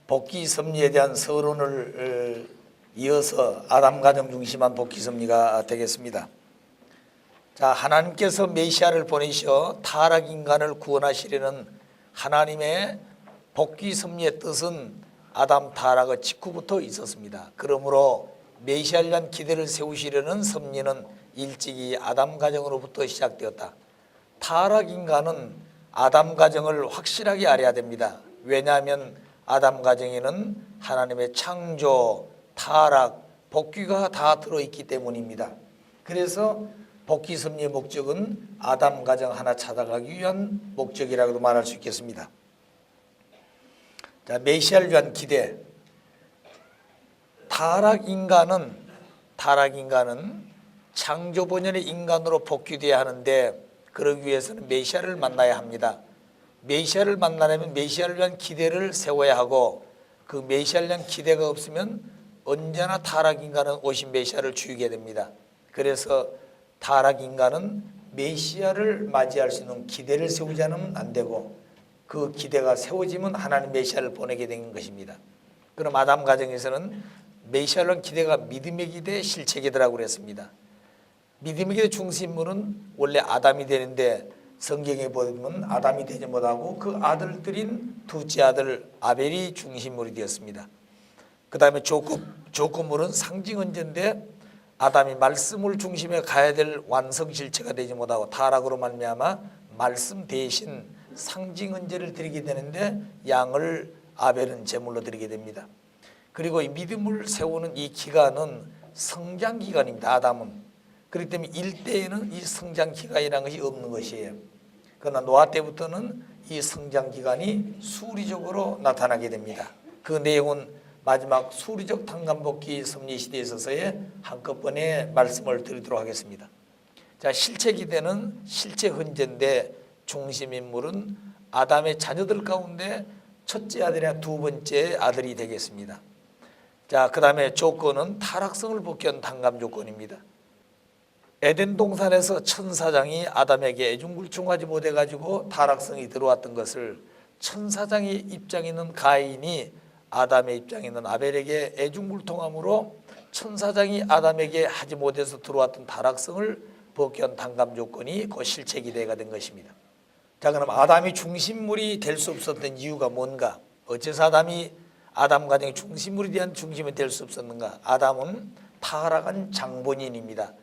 복귀 섭리에 대한 서론을 이어서 아담 가정 중심한 복귀 섭리가 되겠습니다. 자, 하나님께서 메시아를 보내셔 타락 인간을 구원하시려는 하나님의 복귀 섭리의 뜻은 아담 타락의 직후부터 있었습니다. 그러므로 메시아를 위한 기대를 세우시려는 섭리는 일찍이 아담 가정으로부터 시작되었다. 타락 인간은 아담 가정을 확실하게 알아야 됩니다. 왜냐하면 아담 가정에는 하나님의 창조, 타락, 복귀가 다 들어있기 때문입니다. 그래서 복귀 섭리의 목적은 아담 가정 하나 찾아가기 위한 목적이라고도 말할 수 있겠습니다. 자, 메시아를 위한 기대. 타락 인간은 창조 본연의 인간으로 복귀되어야 하는데 그러기 위해서는 메시아를 만나야 합니다. 메시아를 만나려면 메시아를 위한 기대를 세워야 하고 그 메시아를 위한 기대가 없으면 언제나 타락 인간은 오신 메시아를 죽이게 됩니다. 그래서 타락 인간은 메시아를 맞이할 수 있는 기대를 세우지 않으면 안 되고 그 기대가 세워지면 하나님 메시아를 보내게 된 것입니다. 그럼 아담 가정에서는 메시아를 위한 기대가 믿음의 기대, 실체 기대라고 그랬습니다. 믿음의 기대 중심물은 원래 아담이 되는데 성경에 보면 아담이 되지 못하고 그 아들들인 둘째 아들 아벨이 중심물이 되었습니다. 그 다음에 조건물은 상징 언제인데 아담이 말씀을 중심에 가야 될 완성 실체가 되지 못하고 타락으로 말미암아 말씀 대신 상징 언제를 드리게 되는데 양을 아벨은 제물로 드리게 됩니다. 그리고 이 믿음을 세우는 이 기간은 성장 기간입니다. 아담은. 그렇기 때문에 일대에는 이 성장 기간이라는 것이 없는 것이에요. 그러나 노아 때부터는 이 성장 기간이 수리적으로 나타나게 됩니다. 그 내용은 마지막 수리적 탄감복귀 섭리 시대에 있어서의 한꺼번에 말씀을 드리도록 하겠습니다. 자, 실체 기대는 실체 헌재인데 중심 인물은 아담의 자녀들 가운데 첫째 아들이나 두 번째 아들이 되겠습니다. 자, 그 다음에 조건은 타락성을 복귀한 탄감 조건입니다. 에덴 동산에서 천사장이 아담에게 애중굴중하지 못해가지고 타락성이 들어왔던 것을 천사장의 입장에 있는 가인이 아담의 입장에 있는 아벨에게 애중불통함으로 천사장이 아담에게 하지 못해서 들어왔던 타락성을 복귀한 단감 조건이 그 실체 기대가 된 것입니다. 자, 그럼 아담이 중심물이 될 수 없었던 이유가 뭔가? 어째서 아담이 아담 가정의 중심물에 대한 중심이 될 수 없었는가? 아담은 타락한 장본인입니다.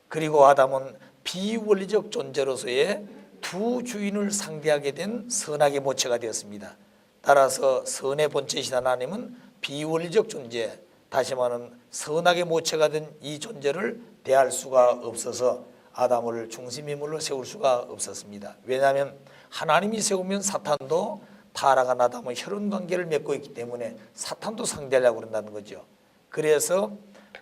그리고 아담은 비원리적 존재로서의 두 주인을 상대하게 된 선악의 모체가 되었습니다. 따라서 선의 본체이신 하나님은 비원리적 존재, 다시 말하면 선악의 모체가 된 이 존재를 대할 수가 없어서 아담을 중심인물로 세울 수가 없었습니다. 왜냐하면 하나님이 세우면 사탄도 타락한 아담은 혈연관계를 맺고 있기 때문에 사탄도 상대하려고 그런다는 거죠. 그래서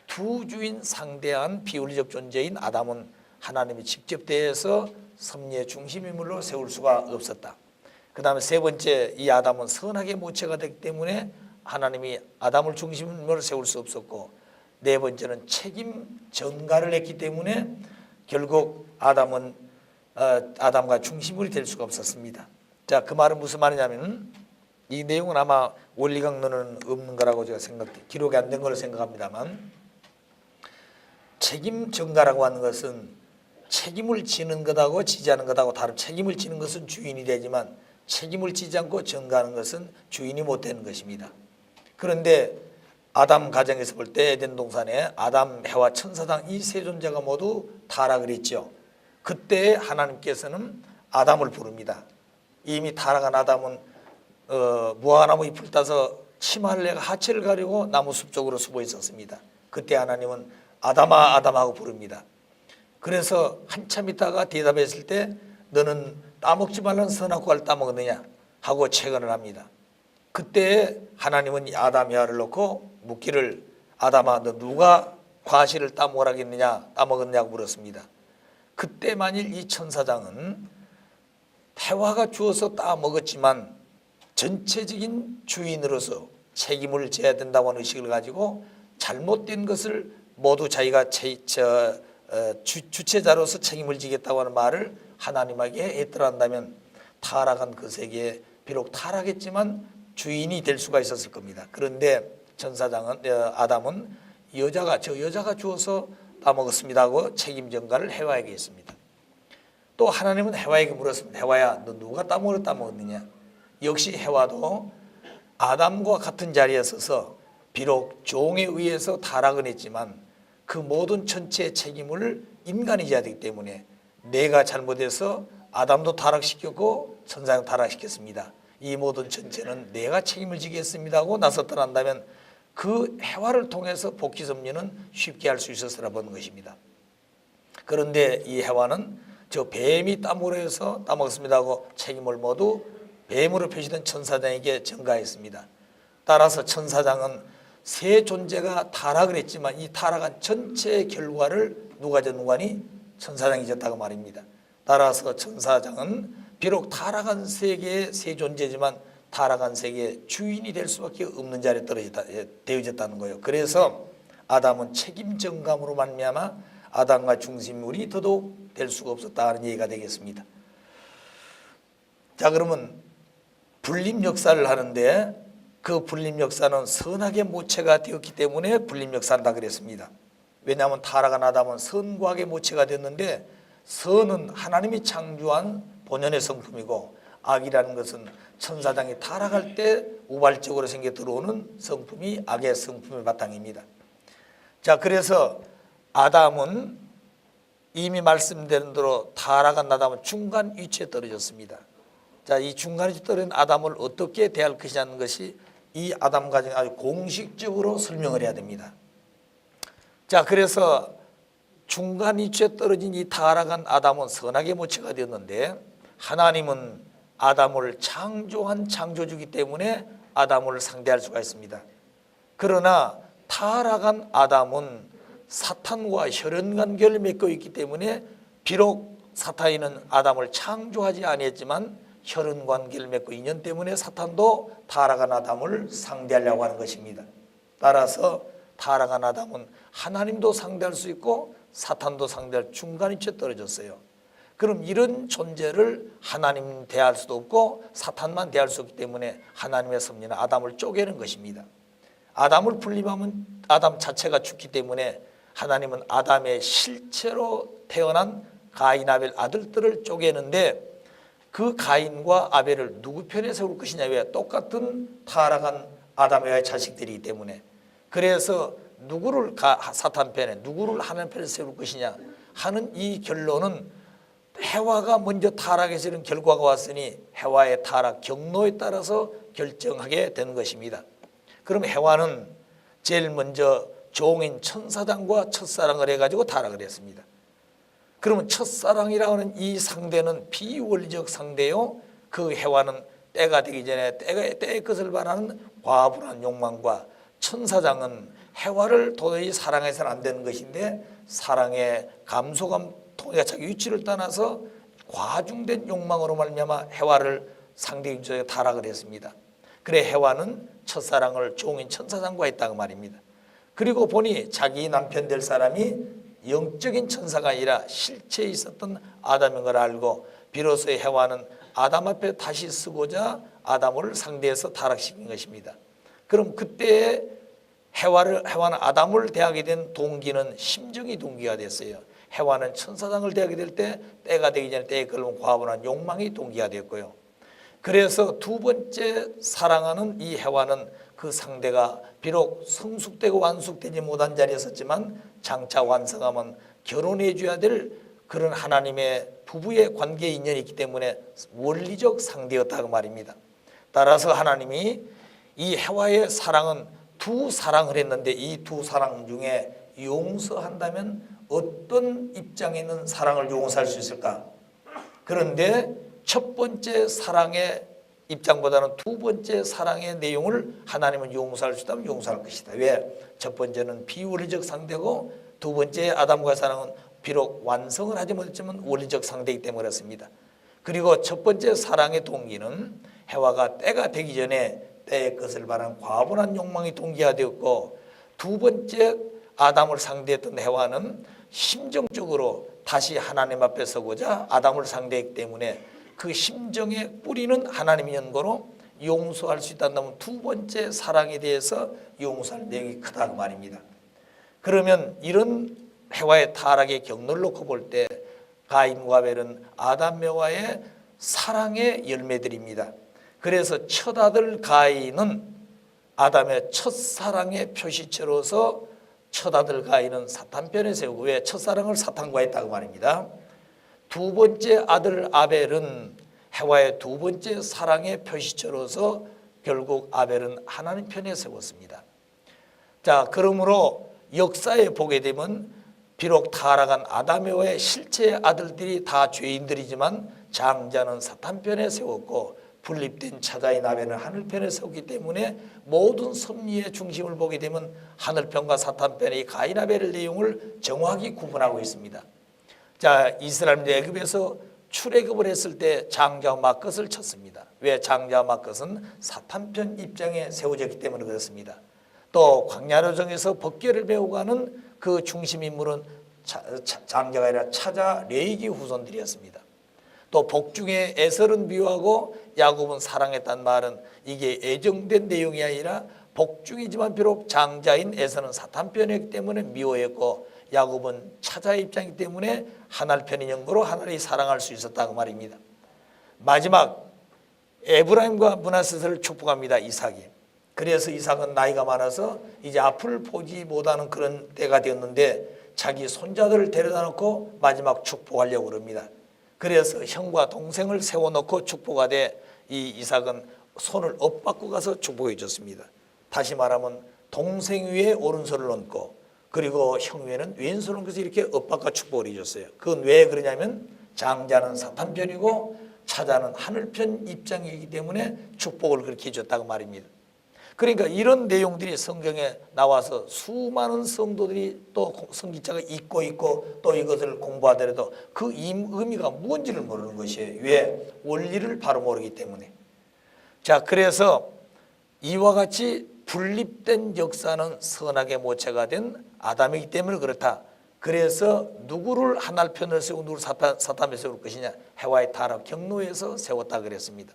두 주인 상대한 비원리적 존재인 아담은 하나님이 직접 대해서 섭리의 중심인물로 세울 수가 없었다. 그 다음에 세 번째, 이 아담은 선악의 모체가 되기 때문에 하나님이 아담을 중심으로 세울 수 없었고, 네 번째는 책임 전가를 했기 때문에 결국 아담은 아담과 중심물이 될 수가 없었습니다. 자, 그 말은 무슨 말이냐면 이 내용은 아마 원리강론은 없는 거라고 제가 기록이 안 된 걸로 생각합니다만, 책임 전가라고 하는 것은 책임을 지는 것하고 지지 않는 것하고 다른, 책임을 지는 것은 주인이 되지만 책임을 지지 않고 전가하는 것은 주인이 못 되는 것입니다. 그런데 아담 가정에서 볼 때 에덴 동산에 아담, 해와 천사장 이 세 존재가 모두 타락을 했죠. 그때 하나님께서는 아담을 부릅니다. 이미 타락한 아담은 무화과나무 잎을 따서 치마를 내가 하체를 가리고 나무 숲 쪽으로 숨어 있었습니다. 그때 하나님은 아담아 아담하고 부릅니다. 그래서 한참 있다가 대답했을 때 너는 따먹지 말라는 선악과를 따먹었느냐 하고 채권을 합니다. 그때 하나님은 아담 해와를 놓고 묻기를 아담아 너 누가 과실을 따먹었냐고 물었습니다. 그때 만일 이 천사장은 해와가 주어서 따먹었지만 전체적인 주인으로서 책임을 져야 된다고 하는 의식을 가지고 잘못된 것을 모두 자기가 주체자로서 책임을 지겠다고 하는 말을 하나님에게 했더라 한다면 타락한 그 세계에 비록 타락했지만 주인이 될 수가 있었을 겁니다. 그런데 아담은 저 여자가 주어서 따먹었습니다 하고 책임 전가를 해와에게 했습니다. 또 하나님은 해와에게 물었습니다. 해와야, 너 누가 따먹었느냐? 역시 해와도 아담과 같은 자리에 서서 비록 종에 의해서 타락은 했지만 그 모든 전체의 책임을 인간이 져야 되기 때문에 내가 잘못해서 아담도 타락시켰고 천사도 타락시켰습니다. 이 모든 전체는 내가 책임을 지겠습니다 하고 나섰더란다면 그 해와를 통해서 복귀 섭리는 쉽게 할 수 있었으라 보는 것입니다. 그런데 이 해와는 저 뱀이 땀으로 해서 따먹었습니다 하고 책임을 모두 뱀으로 표시된 천사장에게 전가했습니다. 따라서 천사장은 세 존재가 타락을 했지만 이 타락한 전체의 결과를 누가 졌는가니 천사장이 졌다고 말입니다. 따라서 천사장은 비록 타락한 세계의 세 존재지만 타락한 세계의 주인이 될 수밖에 없는 자리에 되어졌다는 거예요. 그래서 아담은 책임 전감으로 말미암아 아담과 중심물이 더더욱 될 수가 없었다는 얘기가 되겠습니다. 자, 그러면 분립 역사를 하는데 그 분립 역사는 선악의 모체가 되었기 때문에 분립 역사한다 그랬습니다. 왜냐하면 타락한 아담은 선과 악의 모체가 됐는데 선은 하나님이 창조한 본연의 성품이고 악이라는 것은 천사장이 타락할 때 우발적으로 생겨 들어오는 성품이 악의 성품의 바탕입니다. 자, 그래서 아담은 이미 말씀드린 대로 타락한 아담은 중간 위치에 떨어졌습니다. 자, 이 중간 위치에 떨어진 아담을 어떻게 대할 것이냐는 것이 이 아담 가정에 아주 공식적으로 설명을 해야 됩니다. 자, 그래서 중간 위치에 떨어진 이 타락한 아담은 선악의 모체가 되었는데 하나님은 아담을 창조한 창조주이기 때문에 아담을 상대할 수가 있습니다. 그러나 타락한 아담은 사탄과 혈연관계를 맺고 있기 때문에 비록 사탄이는 아담을 창조하지 아니했지만 혈연관계를 맺고 인연 때문에 사탄도 타락한 아담을 상대하려고 하는 것입니다. 따라서 타락한 아담은 하나님도 상대할 수 있고 사탄도 상대할 중간 위치에 떨어졌어요. 그럼 이런 존재를 하나님 대할 수도 없고 사탄만 대할 수 없기 때문에 하나님의 섭리는 아담을 쪼개는 것입니다. 아담을 분립하면 아담 자체가 죽기 때문에 하나님은 아담의 실체로 태어난 가인 아벨 아들들을 쪼개는데 그 가인과 아벨을 누구 편에 세울 것이냐, 왜? 똑같은 타락한 아담의 자식들이기 때문에. 그래서 누구를 사탄 편에 누구를 하나님 편에 세울 것이냐 하는 이 결론은 해와가 먼저 타락해서 이런 결과가 왔으니 해와의 타락 경로에 따라서 결정하게 되는 것입니다. 그럼 해와는 제일 먼저 종인 천사장과 첫사랑을 해가지고 타락을 했습니다. 그러면 첫사랑이라고 하는 이 상대는 비원리적 상대요. 그 해와는 때가 되기 전에 때의 것을 바라는 과분한 욕망과 천사장은 해와를 도저히 사랑해서는 안 되는 것인데 사랑의 감소감 통해 자기 위치를 떠나서 과중된 욕망으로 말미암아 해와를 상대 입장에 타락을 했습니다. 그래 해와는 첫사랑을 종인 천사장과 했다고 말입니다. 그리고 보니 자기 남편 될 사람이 영적인 천사가 아니라 실체에 있었던 아담인 걸 알고 비로소 해와는 아담 앞에 다시 서고자 아담을 상대해서 타락시킨 것입니다. 그럼 그때 해와는 아담을 대하게 된 동기는 심정이 동기가 됐어요. 해와는 천사장을 대하게 될 때 때가 되기 전에 때에 걸린 과분한 욕망이 동기가 됐고요. 그래서 두 번째 사랑하는 이 해와는 그 상대가 비록 성숙되고 완숙되지 못한 자리에 섰지만 장차 완성하면 결혼해 줘야 될 그런 하나님의 부부의 관계 인연이 있기 때문에 원리적 상대였다고 말입니다. 따라서 하나님이 이 해와의 사랑은 두 사랑을 했는데 이 두 사랑 중에 용서한다면 어떤 입장에 있는 사랑을 용서할 수 있을까? 그런데 첫 번째 사랑의 입장보다는 두 번째 사랑의 내용을 하나님은 용서할 수 있다면 용서할 것이다. 왜? 첫 번째는 비원리적 상대고 두 번째 아담과의 사랑은 비록 완성을 하지 못했지만 원리적 상대이기 때문에 그렇습니다. 그리고 첫 번째 사랑의 동기는 해와가 때가 되기 전에 때의 것을 바라는 과분한 욕망이 동기가 되었고 두 번째 아담을 상대했던 해와는 심정적으로 다시 하나님 앞에 서고자 아담을 상대했기 때문에 그 심정의 뿌리는 하나님의 연고로 용서할 수 있다면 두 번째 사랑에 대해서 용서할 내용이 크다고 말입니다. 그러면 이런 해와의 타락의 경로를 놓고 볼 때 가인과 아벨은 아담과의 사랑의 열매들입니다. 그래서 첫 아들 가인은 아담의 첫사랑의 표시처로서 첫 아들 가인은 사탄 편에 세우고, 왜? 첫사랑을 사탄과 했다고 말입니다. 두 번째 아들 아벨은 해와의 두 번째 사랑의 표시처로서 결국 아벨은 하나님 편에 세웠습니다. 자, 그러므로 역사에 보게 되면 비록 타락한 아담 해와의 실체의 아들들이 다 죄인들이지만 장자는 사탄 편에 세웠고 분립된 차자인 아벨은 하늘 편에 세웠기 때문에 모든 섭리의 중심을 보게 되면 하늘편과 사탄편의 가인 아벨의 내용을 정확히 구분하고 있습니다. 자, 이스라엘이 애굽에서 출애굽을 했을 때 장자와 마껏을 쳤습니다. 왜? 장자와 마껏은 사탄편 입장에 세워졌기 때문에 그렇습니다. 또 광야로정에서 법궤를 배우가는 그 중심 인물은 장자가 아니라 차자 레이기 후손들이었습니다. 또 복중에 에설은 미워하고 야곱은 사랑했다는 말은 이게 애정된 내용이 아니라 복중이지만 비록 장자인 에서는 사탄편이기 때문에 미워했고 야곱은 차자의 입장이기 때문에 하늘 편인 연고로 하나님이 사랑할 수 있었다고 말입니다. 마지막 에브라임과 므낫세를 축복합니다. 이삭이. 그래서 이삭은 나이가 많아서 이제 앞을 보지 못하는 그런 때가 되었는데 자기 손자들을 데려다 놓고 마지막 축복하려고 그럽니다. 그래서 형과 동생을 세워놓고 축복하되 이 이삭은 손을 엇받고 가서 축복해 줬습니다. 다시 말하면 동생 위에 오른손을 얹고 그리고 형 위에는 왼손을 얹어서 이렇게 엇받고 축복을 해줬어요. 그건 왜 그러냐면 장자는 사탄편이고 차자는 하늘편 입장이기 때문에 축복을 그렇게 해줬다고 말입니다. 그러니까 이런 내용들이 성경에 나와서 수많은 성도들이 또 성기자가 읽고 있고 또 이것을 공부하더라도 그 의미가 무엇인지를 모르는 것이에요. 왜? 원리를 바로 모르기 때문에. 자, 그래서 이와 같이 분립된 역사는 선악의 모체가 된 아담이기 때문에 그렇다. 그래서 누구를 하늘 편을 세우고 누구를 사탄에 세울 것이냐? 해와의 타락 경로에서 세웠다 그랬습니다.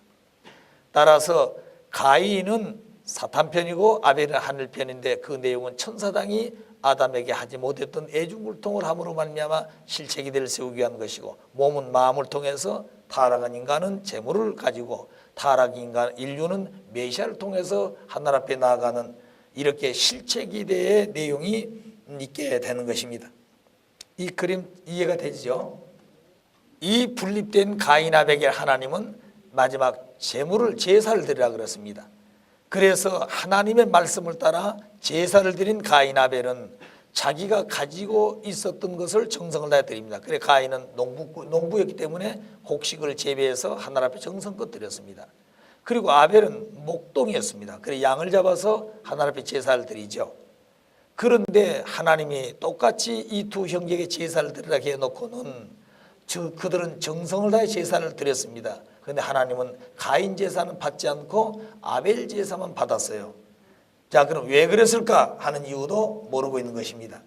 따라서 가인은 사탄 편이고 아벨은 하늘 편인데 그 내용은 천사당이 아담에게 하지 못했던 애중불통을 함으로 말미암아 실체기들을 세우기 위한 것이고 몸은 마음을 통해서 타락한 인간은 재물을 가지고 타락 인간 인류는 메시아를 통해서 하늘 앞에 나아가는 이렇게 실체기대의 내용이 있게 되는 것입니다. 이 그림 이해가 되죠? 이 분립된 가인 아벨에게 하나님은 마지막 재물을 제사를 드리라 그랬습니다. 그래서 하나님의 말씀을 따라 제사를 드린 가인 아벨은 자기가 가지고 있었던 것을 정성을 다해 드립니다. 그래 가인은 농부였기 때문에 곡식을 재배해서 하늘 앞에 정성껏 드렸습니다. 그리고 아벨은 목동이었습니다. 그래 양을 잡아서 하늘 앞에 제사를 드리죠. 그런데 하나님이 똑같이 이 두 형제에게 제사를 드리라 해놓고는 그들은 정성을 다해 제사를 드렸습니다. 그런데 하나님은 가인 제사는 받지 않고 아벨 제사만 받았어요. 자, 그럼 왜 그랬을까 하는 이유도 모르고 있는 것입니다.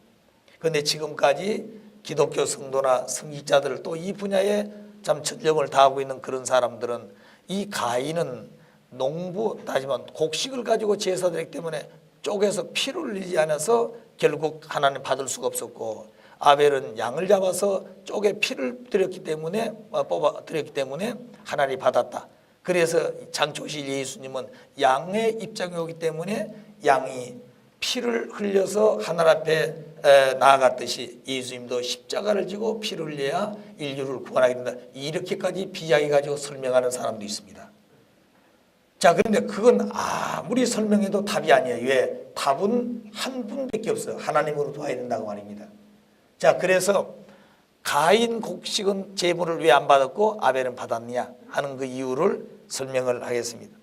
그런데 지금까지 기독교 성도나 성직자들 또 이 분야에 참 전력을 다하고 있는 그런 사람들은 이 가인은 농부 따지면 곡식을 가지고 제사드렸기 때문에 쪼개서 피를 흘리지 않아서 결국 하나님 받을 수가 없었고 아벨은 양을 잡아서 쪼개 피를 드렸기 때문에 뽑아 드렸기 때문에 하나님이 받았다. 그래서 장초실 예수님은 양의 입장이 오기 때문에 양이 피를 흘려서 하늘 앞에 나아갔듯이 예수님도 십자가를 지고 피를 흘려야 인류를 구원하게 된다. 이렇게까지 비약해 가지고 설명하는 사람도 있습니다. 자, 그런데 그건 아무리 설명해도 답이 아니에요. 왜? 답은 한 분밖에 없어요. 하나님으로 도와야 된다고 말입니다. 자, 그래서 가인 곡식은 제물을 왜 안 받았고 아벨은 받았느냐 하는 그 이유를 설명을 하겠습니다.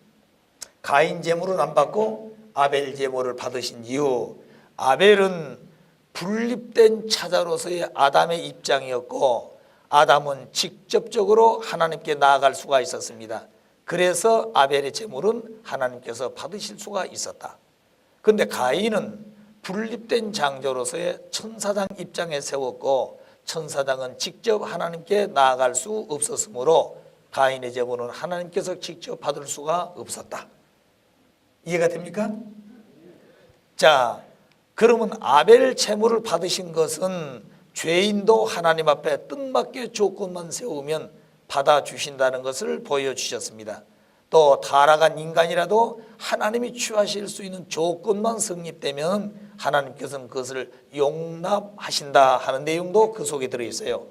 가인 제물은 안 받고 아벨 제물을 받으신 이유, 아벨은 분립된 차자로서의 아담의 입장이었고 아담은 직접적으로 하나님께 나아갈 수가 있었습니다. 그래서 아벨의 제물은 하나님께서 받으실 수가 있었다. 그런데 가인은 분립된 장조로서의 천사장 입장에 세웠고 천사장은 직접 하나님께 나아갈 수 없었으므로 가인의 제물은 하나님께서 직접 받을 수가 없었다. 이해가 됩니까? 자, 그러면 아벨 제물을 받으신 것은 죄인도 하나님 앞에 뜻맞게 조건만 세우면 받아주신다는 것을 보여주셨습니다. 또 타락한 인간이라도 하나님이 취하실 수 있는 조건만 성립되면 하나님께서는 그것을 용납하신다 하는 내용도 그 속에 들어있어요.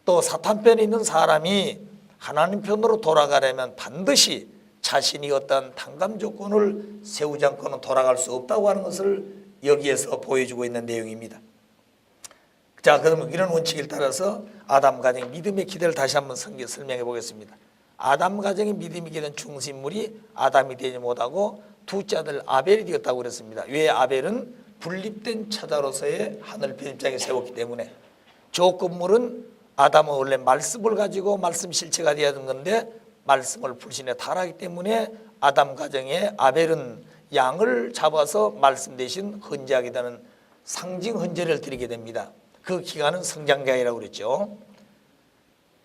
또 사탄 편에 있는 사람이 하나님 편으로 돌아가려면 반드시 자신이 어떤 탕감 조건을 세우지 않고는 돌아갈 수 없다고 하는 것을 여기에서 보여주고 있는 내용입니다. 자, 그러면 이런 원칙을 따라서 아담 가정의 믿음의 기대를 다시 한번 설명해 보겠습니다. 아담 가정의 믿음의 기대는 중심물이 아담이 되지 못하고 둘째 아들 아벨이 되었다고 그랬습니다. 왜? 아벨은 분립된 처자로서의 하늘 편입장에 세웠기 때문에. 조건물은 아담은 원래 말씀을 가지고 말씀 실체가 되어야 되는 건데 말씀을 불신에 타락하기 때문에 아담 가정의 아벨은 양을 잡아서 말씀 대신 헌제하게 되는 상징 헌제를 드리게 됩니다. 그 기간은 성장기이라고 그랬죠.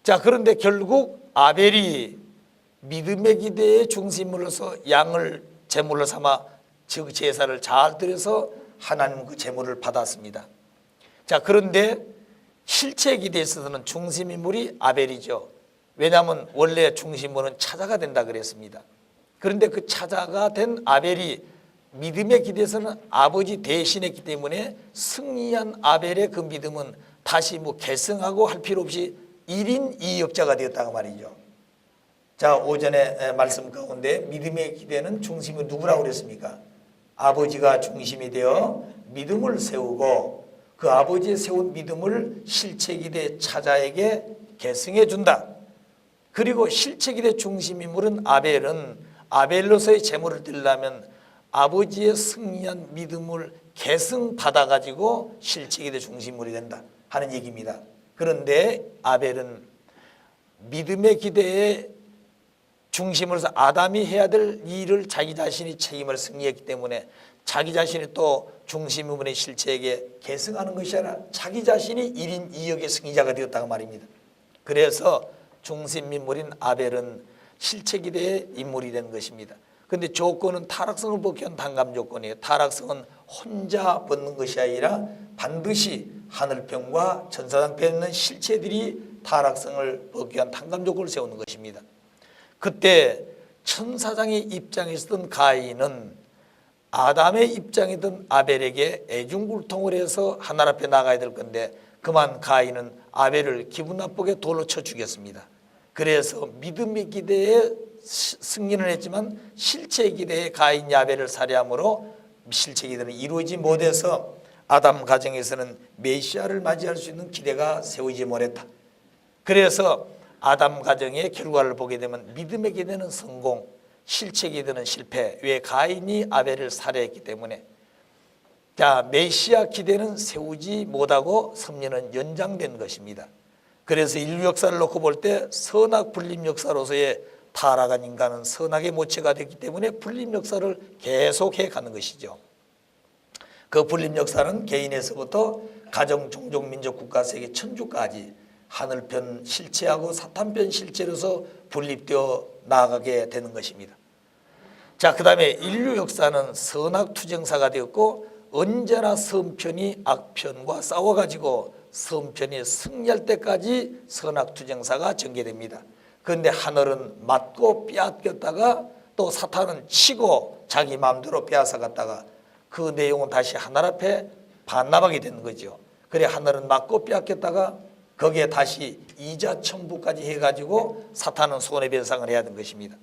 자, 그런데 결국 아벨이 믿음의 기대의 중심으로서 양을 제물로 삼아 즉 제사를 잘 드려서 하나님 그 제물을 받았습니다. 자, 그런데 실체 기대에 있어서는 중심인물이 아벨이죠. 왜냐하면 원래 중심물은 차자가 된다 그랬습니다. 그런데 그 차자가 된 아벨이 믿음의 기대에서는 아버지 대신했기 때문에 승리한 아벨의 그 믿음은 다시 계승하고 할 필요 없이 1인 2역자가 되었다고 말이죠. 자, 오전에 말씀 가운데 믿음의 기대는 중심이 누구라고 그랬습니까? 아버지가 중심이 되어 믿음을 세우고 그 아버지의 세운 믿음을 실체 기대 차자에게 계승해 준다. 그리고 실체 기대 중심인물은 아벨은 아벨로서의 제물을 드리려면 아버지의 승리한 믿음을 계승받아 가지고 실체 기대 중심물이 된다 하는 얘기입니다. 그런데 아벨은 믿음의 기대에 중심으로서 아담이 해야 될 일을 자기 자신이 책임을 승리했기 때문에 자기 자신이 또 중심부분의 실체에게 계승하는 것이 아니라 자기 자신이 1인 2역의 승리자가 되었다고 말입니다. 그래서 중심인물인 아벨은 실체기대의 인물이 된 것입니다. 그런데 조건은 타락성을 벗기 위한 단감 조건이에요. 타락성은 혼자 벗는 것이 아니라 반드시 하늘편과 천사장편에 있는 실체들이 타락성을 벗기 위한 단감 조건을 세우는 것입니다. 그때 천사장의 입장에서던 가인은 아담의 입장이던 아벨에게 애중불통을 해서 하늘 앞에 나가야 될 건데 그만 가인은 아벨을 기분 나쁘게 돌로 쳐 죽였습니다. 그래서 믿음의 기대에 승리는 했지만 실체 기대에 가인이 아벨을 살해함으로 실체 기대는 이루어지지 못해서 아담 가정에서는 메시아를 맞이할 수 있는 기대가 세우지 못했다. 그래서 아담 가정의 결과를 보게 되면 믿음의 기대는 성공, 실체 기대는 실패. 왜? 가인이 아벨을 살해했기 때문에. 자, 메시아 기대는 세우지 못하고 섭리는 연장된 것입니다. 그래서 인류 역사를 놓고 볼 때 선악 분립 역사로서의 타락한 인간은 선악의 모체가 됐기 때문에 분립 역사를 계속해 가는 것이죠. 그 분립 역사는 개인에서부터 가정, 종족, 민족, 국가, 세계, 천주까지 하늘편 실체하고 사탄편 실체로서 분립되어 나아가게 되는 것입니다. 자, 그 다음에 인류 역사는 선악투쟁사가 되었고 언제나 선편이 악편과 싸워가지고 선편이 승리할 때까지 선악투쟁사가 전개됩니다. 그런데 하늘은 맞고 빼앗겼다가 또 사탄은 치고 자기 마음대로 빼앗아갔다가 그 내용은 다시 하늘 앞에 반납하게 되는 거죠. 그래 하늘은 맞고 빼앗겼다가 거기에 다시 이자 청구까지 해가지고 사탄은 손해배상을 해야 되는 것입니다.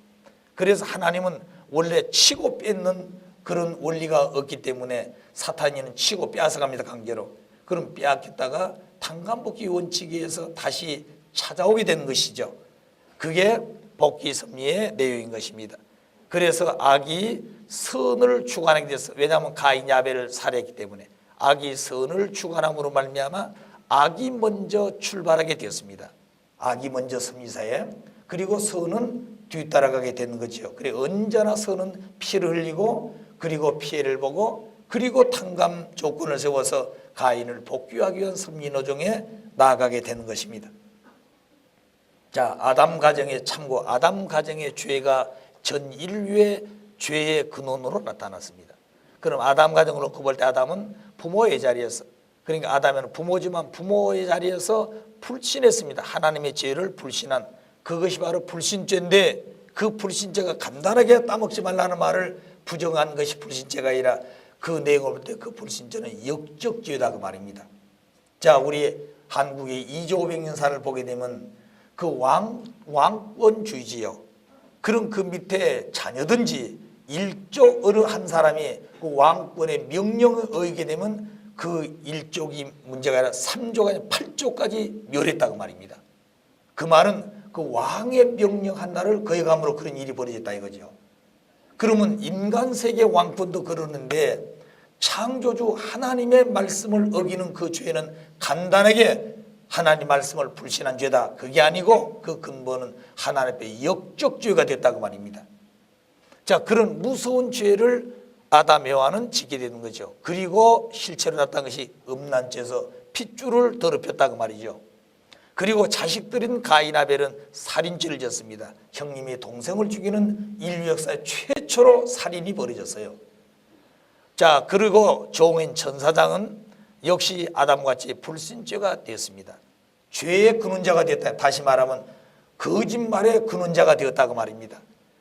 그래서 하나님은 원래 치고 뺏는 그런 원리가 없기 때문에 사탄이는 치고 빼앗아갑니다. 강제로. 그럼 빼앗겼다가 탕감복귀 원칙에 의해서 다시 찾아오게 되는 것이죠. 그게 복귀 섭리의 내용인 것입니다. 그래서 악이 선을 주관하게 됐어. 왜냐하면 가인이 아벨을 살해했기 때문에 악이 선을 주관함으로 말미암아 악이 먼저 출발하게 되었습니다. 악이 먼저 섭리사에 그리고 선은 뒤따라가게 되는 거죠. 그래 언제나 선은 피를 흘리고 그리고 피해를 보고 그리고 탕감 조건을 세워서 가인을 복귀하기 위한 섭리노정에 나아가게 되는 것입니다. 자, 아담 가정의 참고, 아담 가정의 죄가 전 인류의 죄의 근원으로 나타났습니다. 그럼 아담 가정을 놓고 볼 때 아담은 부모의 자리에서, 그러니까 아담은 부모지만 부모의 자리에서 불신했습니다. 하나님의 죄를 불신한, 그것이 바로 불신죄인데, 그 불신죄가 간단하게 따먹지 말라는 말을 부정한 것이 불신죄가 아니라 그 내용을 볼 때 그 불신죄는 역적죄다 그 말입니다. 자, 우리 한국의 2조 500년사를 보게 되면 그 왕권주의지요. 그럼 그 밑에 자녀든지 일족으로 한 사람이 그 왕권의 명령을 어기게 되면 그 일족이 문제가 아니라 3조가 아니라 8조까지 멸했다고 말입니다. 그 말은 그 왕의 명령한 날을 거역함으로 그런 일이 벌어졌다 이거죠. 그러면 인간 세계 왕권도 그러는데 창조주 하나님의 말씀을 어기는 그 죄는 간단하게 하나님 말씀을 불신한 죄다. 그게 아니고 그 근본은 하나님 앞에 역적죄가 됐다고 말입니다. 자, 그런 무서운 죄를 아담 여호와는 지게 되는 거죠. 그리고 실체로 나타난 것이 음란죄에서 핏줄을 더럽혔다고 말이죠. 그리고 자식들인 가인 아벨은 살인죄를 졌습니다. 형님이 동생을 죽이는 인류 역사의 최초로 살인이 벌어졌어요. 자, 그리고 종인 천사장은 역시 아담같이 불신죄가 되었습니다. 죄의 근원자가 되었다. 다시 말하면 거짓말의 근원자가 되었다고 말입니다.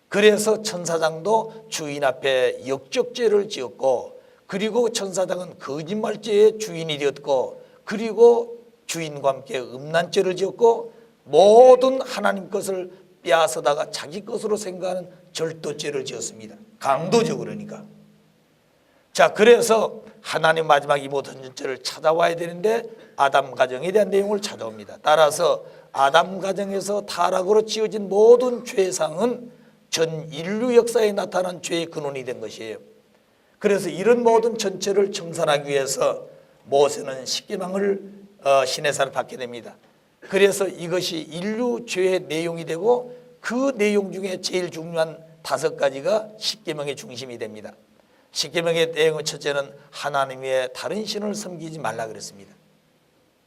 그래서 천사장도 주인 앞에 역적죄를 지었고, 그리고 천사장은 거짓말죄의 주인이 되었고, 그리고 주인과 함께 음란죄를 지었고, 모든 하나님 것을 빼앗아다가 자기 것으로 생각하는 절도죄를 지었습니다. 강도죠. 그러니까. 자, 그래서 하나님 마지막 이 모든 전체를 찾아와야 되는데 아담 가정에 대한 내용을 찾아옵니다. 따라서 아담 가정에서 타락으로 지어진 모든 죄상은 전 인류 역사에 나타난 죄의 근원이 된 것이에요. 그래서 이런 모든 전체를 청산하기 위해서 모세는 십계명을 시내사를 받게 됩니다. 그래서 이것이 인류 죄의 내용이 되고 그 내용 중에 제일 중요한 5가지가 십계명의 중심이 됩니다. 십계명의 내용의 첫째는 하나님 외에 다른 신을 섬기지 말라 그랬습니다.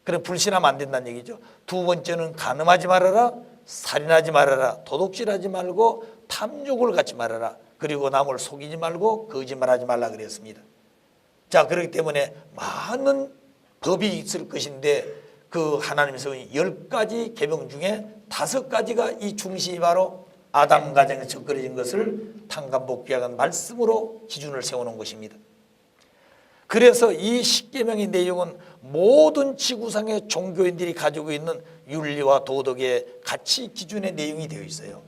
그래 불신하면 안 된다는 얘기죠. 두 번째는 간음하지 말아라, 살인하지 말아라, 도둑질하지 말고 탐욕을 갖지 말아라, 그리고 남을 속이지 말고 거짓말하지 말라 그랬습니다. 자, 그렇기 때문에 많은 법이 있을 것인데 그 하나님에서 10가지 계명 중에 5가지가 이 중심이 바로 아담 가정에서 적그러진 것을 탕감복귀하는 말씀으로 기준을 세우는 것입니다. 그래서 이 십계명의 내용은 모든 지구상의 종교인들이 가지고 있는 윤리와 도덕의 가치 기준의 내용이 되어 있어요.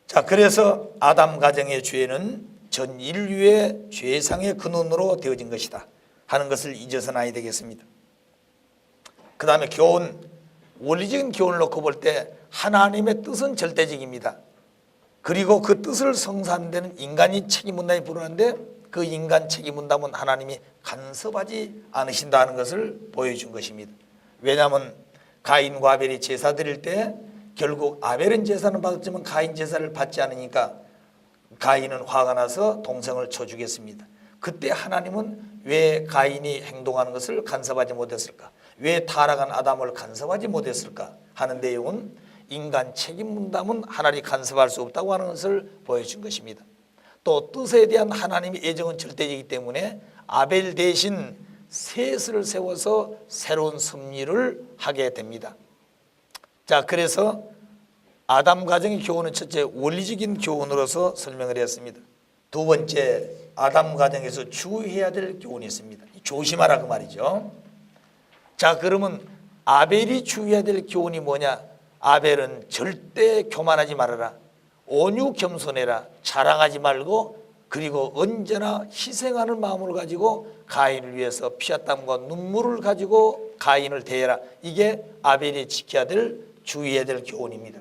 자, 그래서 아담 가정의 죄는 전 인류의 죄상의 근원으로 되어진 것이다 하는 것을 잊어서는 아니 되겠습니다. 그 다음에 교훈, 원리적인 교훈을 놓고 볼 때 하나님의 뜻은 절대적입니다. 그리고 그 뜻을 성사하는 데는 인간이 책임문답이 불어나는데 그 인간 책임문답은 하나님이 간섭하지 않으신다는 것을 보여준 것입니다. 왜냐하면 가인과 아벨이 제사 드릴 때 결국 아벨은 제사는 받았지만 가인 제사를 받지 않으니까 가인은 화가 나서 동생을 쳐 죽였습니다. 그때 하나님은 왜 가인이 행동하는 것을 간섭하지 못했을까? 왜 타락한 아담을 간섭하지 못했을까? 하는 내용은 인간 책임 분담은 하나님이 간섭할 수 없다고 하는 것을 보여준 것입니다. 또 뜻에 대한 하나님의 애정은 절대이기 때문에 아벨 대신 셋을 세워서 새로운 섭리를 하게 됩니다. 자, 그래서 아담 가정의 교훈은 첫째 원리적인 교훈으로서 설명을 했습니다. 두 번째 아담 가정에서 주의해야 될 교훈이 있습니다. 조심하라 그 말이죠. 자, 그러면 아벨이 주의해야 될 교훈이 뭐냐? 아벨은 절대 교만하지 말아라, 온유 겸손해라, 자랑하지 말고, 그리고 언제나 희생하는 마음을 가지고 가인을 위해서 피와 땀과 눈물을 가지고 가인을 대해라. 이게 아벨이 지켜야 될, 주의해야 될 교훈입니다.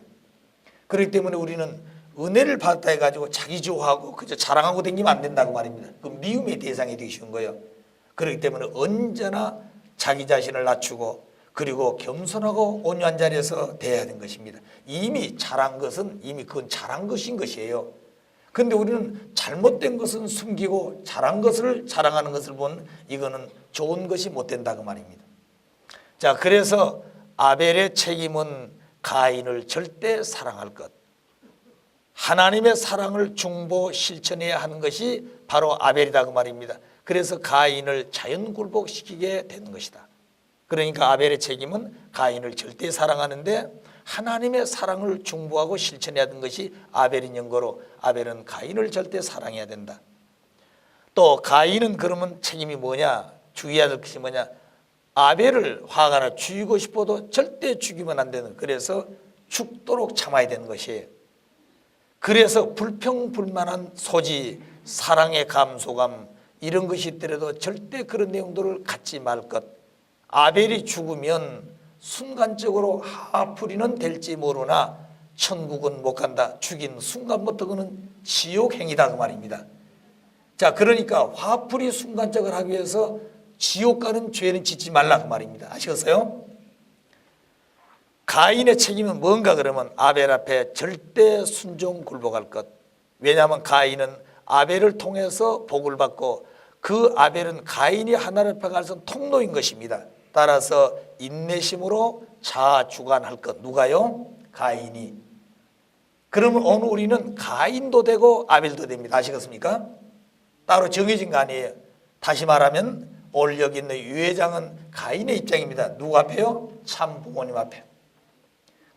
그렇기 때문에 우리는 은혜를 받았다 해가지고 자기 좋아하고 그저 자랑하고 다니면 안 된다고 말입니다. 그 미움의 대상이 되기 쉬운 거예요. 그렇기 때문에 언제나 자기 자신을 낮추고 그리고 겸손하고 온유한 자리에서 대해야 하는 것입니다. 이미 잘한 것은 이미 그건 잘한 것인 것이에요. 그런데 우리는 잘못된 것은 숨기고 잘한 것을 자랑하는 것을 보면 이거는 좋은 것이 못 된다고 말입니다. 자, 그래서 아벨의 책임은 가인을 절대 사랑할 것, 하나님의 사랑을 중보 실천해야 하는 것이 바로 아벨이다 그 말입니다. 그래서 가인을 자연 굴복시키게 된 것이다. 그러니까 아벨의 책임은 가인을 절대 사랑하는데 하나님의 사랑을 중보하고 실천해야 하는 것이 아벨인 연고로 아벨은 가인을 절대 사랑해야 된다. 또 가인은 그러면 책임이 뭐냐? 주의해야 될 것이 뭐냐? 아벨을 화가 나 죽이고 싶어도 절대 죽이면 안 되는, 그래서 죽도록 참아야 되는 것이에요. 그래서 불평불만한 소지, 사랑의 감소감 이런 것이 있더라도 절대 그런 내용들을 갖지 말 것. 아벨이 죽으면 순간적으로 화풀이는 될지 모르나 천국은 못 간다. 죽인 순간부터 그는 지옥행이다 그 말입니다. 자, 그러니까 화풀이 순간적으로 하기 위해서 지옥 가는 죄는 짓지 말라 그 말입니다. 아시겠어요? 가인의 책임은 뭔가 그러면 아벨 앞에 절대 순종 굴복할 것. 왜냐하면 가인은 아벨을 통해서 복을 받고 그 아벨은 가인이 하나님 앞에 가서 통로인 것입니다. 따라서 인내심으로 자주관할 것. 누가요? 가인이. 그러면 오늘 우리는 가인도 되고 아벨도 됩니다. 아시겠습니까? 따로 정해진 거 아니에요. 다시 말하면 오늘 여기 있는 유회장은 가인의 입장입니다. 누구 앞에요? 참 부모님 앞에.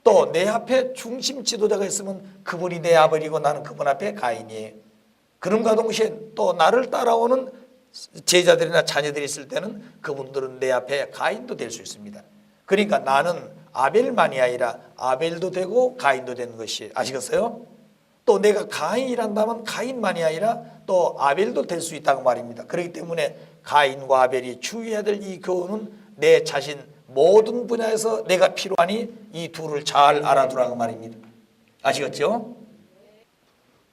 또 내 앞에 중심 지도자가 있으면 그분이 내 아버지고 나는 그분 앞에 가인이에요. 그럼과 동시에 또 나를 따라오는 제자들이나 자녀들이 있을 때는 그분들은 내 앞에 가인도 될 수 있습니다. 그러니까 나는 아벨만이 아니라 아벨도 되고 가인도 되는 것이, 아시겠어요? 또 내가 가인이란다면 가인만이 아니라 또 아벨도 될 수 있다고 말입니다. 그렇기 때문에 가인과 아벨이 주의해야 될 이 교훈은 내 자신 모든 분야에서 내가 필요하니 이 둘을 잘 알아두라고 말입니다. 아시겠죠?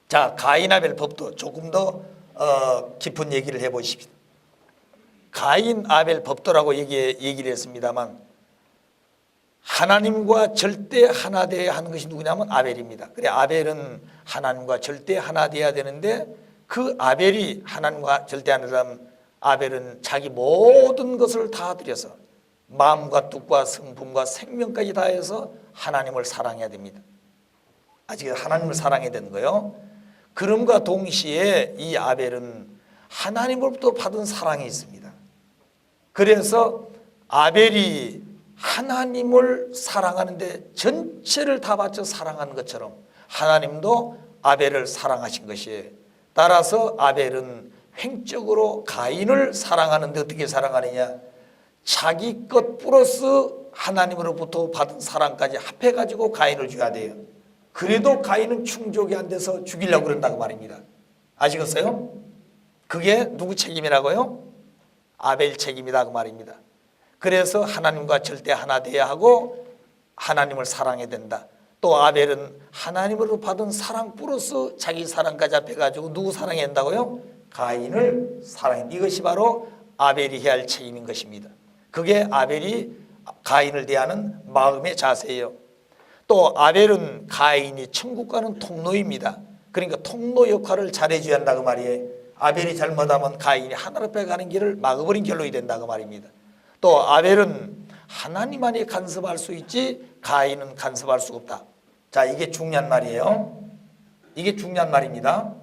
자, 가인 아벨 법도 조금 더 깊은 얘기를 해보십시오. 가인 아벨 법도라고 얘기를 했습니다만 하나님과 절대 하나 되어야 하는 것이 누구냐면 아벨입니다. 그래, 아벨은 하나님과 절대 하나 되어야 되는데 그 아벨이 하나님과 절대 하나 되면 아벨은 자기 모든 것을 다 드려서 마음과 뜻과 성품과 생명까지 다해서 하나님을 사랑해야 됩니다. 아직 하나님을 사랑해야 되는 거예요. 그럼과 동시에 이 아벨은 하나님으로부터 받은 사랑이 있습니다. 그래서 아벨이 하나님을 사랑하는데 전체를 다 바쳐 사랑하는 것처럼 하나님도 아벨을 사랑하신 것이에요. 따라서 아벨은 횡적으로 가인을 사랑하는데 어떻게 사랑하느냐? 자기 것 플러스 하나님으로부터 받은 사랑까지 합해가지고 가인을 줘야 돼요. 그래도 가인은 충족이 안 돼서 죽이려고 그런다고 말입니다. 아시겠어요? 그게 누구 책임이라고요? 아벨 책임이다 그 말입니다. 그래서 하나님과 절대 하나 돼야 하고 하나님을 사랑해야 된다. 또 아벨은 하나님으로 받은 사랑 플러스 자기 사랑까지 합해가지고 누구 사랑해야 한다고요? 가인을 사랑해. 이것이 바로 아벨이 해야 할 책임인 것입니다. 그게 아벨이 가인을 대하는 마음의 자세예요. 또 아벨은 가인이 천국 가는 통로입니다. 그러니까 통로 역할을 잘해줘야 한다고 말이에요. 아벨이 잘못하면 가인이 하나님 앞에 가는 길을 막아버린 결론이 된다고 말입니다. 또 아벨은 하나님만이 간섭할 수 있지 가인은 간섭할 수 없다. 자, 이게 중요한 말이에요. 이게 중요한 말입니다.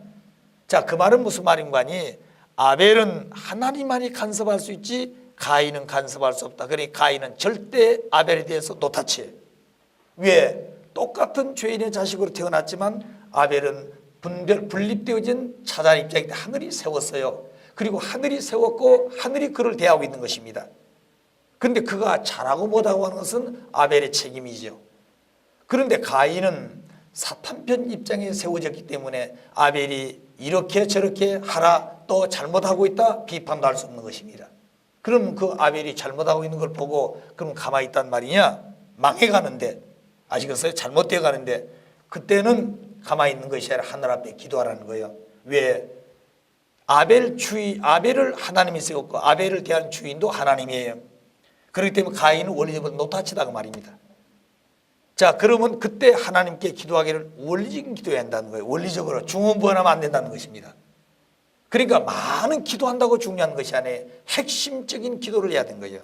자, 그 말은 무슨 말인가 하니 아벨은 하나님만이 간섭할 수 있지 가인은 간섭할 수 없다. 그러니 가인은 절대 아벨에 대해서 노타치해요. 왜? 똑같은 죄인의 자식으로 태어났지만 아벨은 분립되어진 차단 입장인데 하늘이 세웠어요. 그리고 하늘이 세웠고 하늘이 그를 대하고 있는 것입니다. 그런데 그가 잘하고 못하고 하는 것은 아벨의 책임이죠. 그런데 가인은 사탄편 입장에 세워졌기 때문에 아벨이 이렇게 저렇게 하라 또 잘못하고 있다 비판도 할 수 없는 것입니다. 그럼 그 아벨이 잘못하고 있는 걸 보고 그럼 가만히 있단 말이냐? 망해가는데, 아시겠어요? 잘못되어 가는데 그때는 가만히 있는 것이 아니라 하늘 앞에 기도하라는 거예요. 왜? 아벨을 하나님이 세웠고 아벨을 대한 주인도 하나님이에요. 그렇기 때문에 가인은 원리적으로 노타치다고 말입니다. 자, 그러면 그때 하나님께 기도하기를 원리적인 기도해야 한다는 거예요. 원리적으로 중언부언하면 안 된다는 것입니다. 그러니까 많은 기도한다고 중요한 것이 아니에요. 핵심적인 기도를 해야 되는 거예요.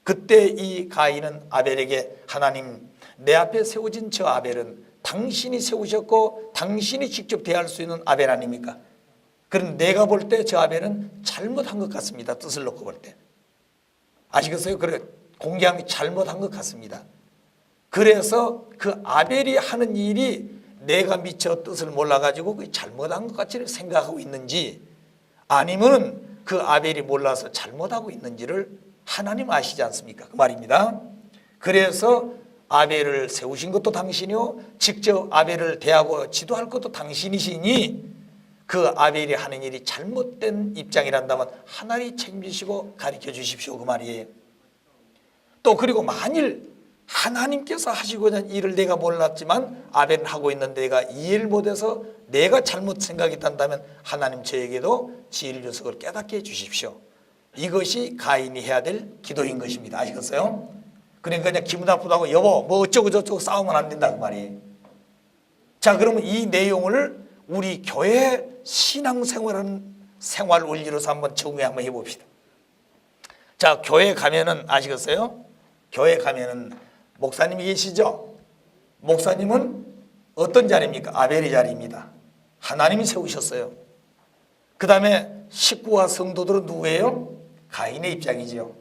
그때 이 가인은 아벨에게 하나님, 내 앞에 세워진 저 아벨은 당신이 세우셨고 당신이 직접 대할 수 있는 아벨 아닙니까? 그런데 내가 볼 때 저 아벨은 잘못한 것 같습니다. 뜻을 놓고 볼 때. 아시겠어요? 그래, 공개함이 잘못한 것 같습니다. 그래서 그 아벨이 하는 일이 내가 미처 뜻을 몰라가지고 그 잘못한 것 같이 생각하고 있는지, 아니면 그 아벨이 몰라서 잘못하고 있는지를 하나님 아시지 않습니까? 그 말입니다. 그래서 아벨을 세우신 것도 당신이요, 직접 아벨을 대하고 지도할 것도 당신이시니 그 아벨이 하는 일이 잘못된 입장이란다면 하나님이 책임지시고 가르쳐 주십시오, 그 말이에요. 또 그리고 만일 하나님께서 하시고자 하는 일을 내가 몰랐지만 아벨은 하고 있는데 내가 이해를 못해서 내가 잘못 생각했단다면 하나님 저에게도 지혜를 주셔서 그걸 깨닫게 해주십시오. 이것이 가인이 해야 될 기도인 것입니다. 아시겠어요? 그러니까 그냥 기분 나쁘다고 여보 뭐 어쩌고 저쩌고 싸우면 안 된다, 그 말이에요. 자, 그러면 이 내용을 우리 교회 신앙생활하는 생활 원리로서 한번 적용 한번 해봅시다. 자, 교회 가면은 아시겠어요? 교회 가면은 목사님이 계시죠? 목사님은 어떤 자리입니까? 아벨의 자리입니다. 하나님이 세우셨어요. 그 다음에 식구와 성도들은 누구예요? 가인의 입장이죠.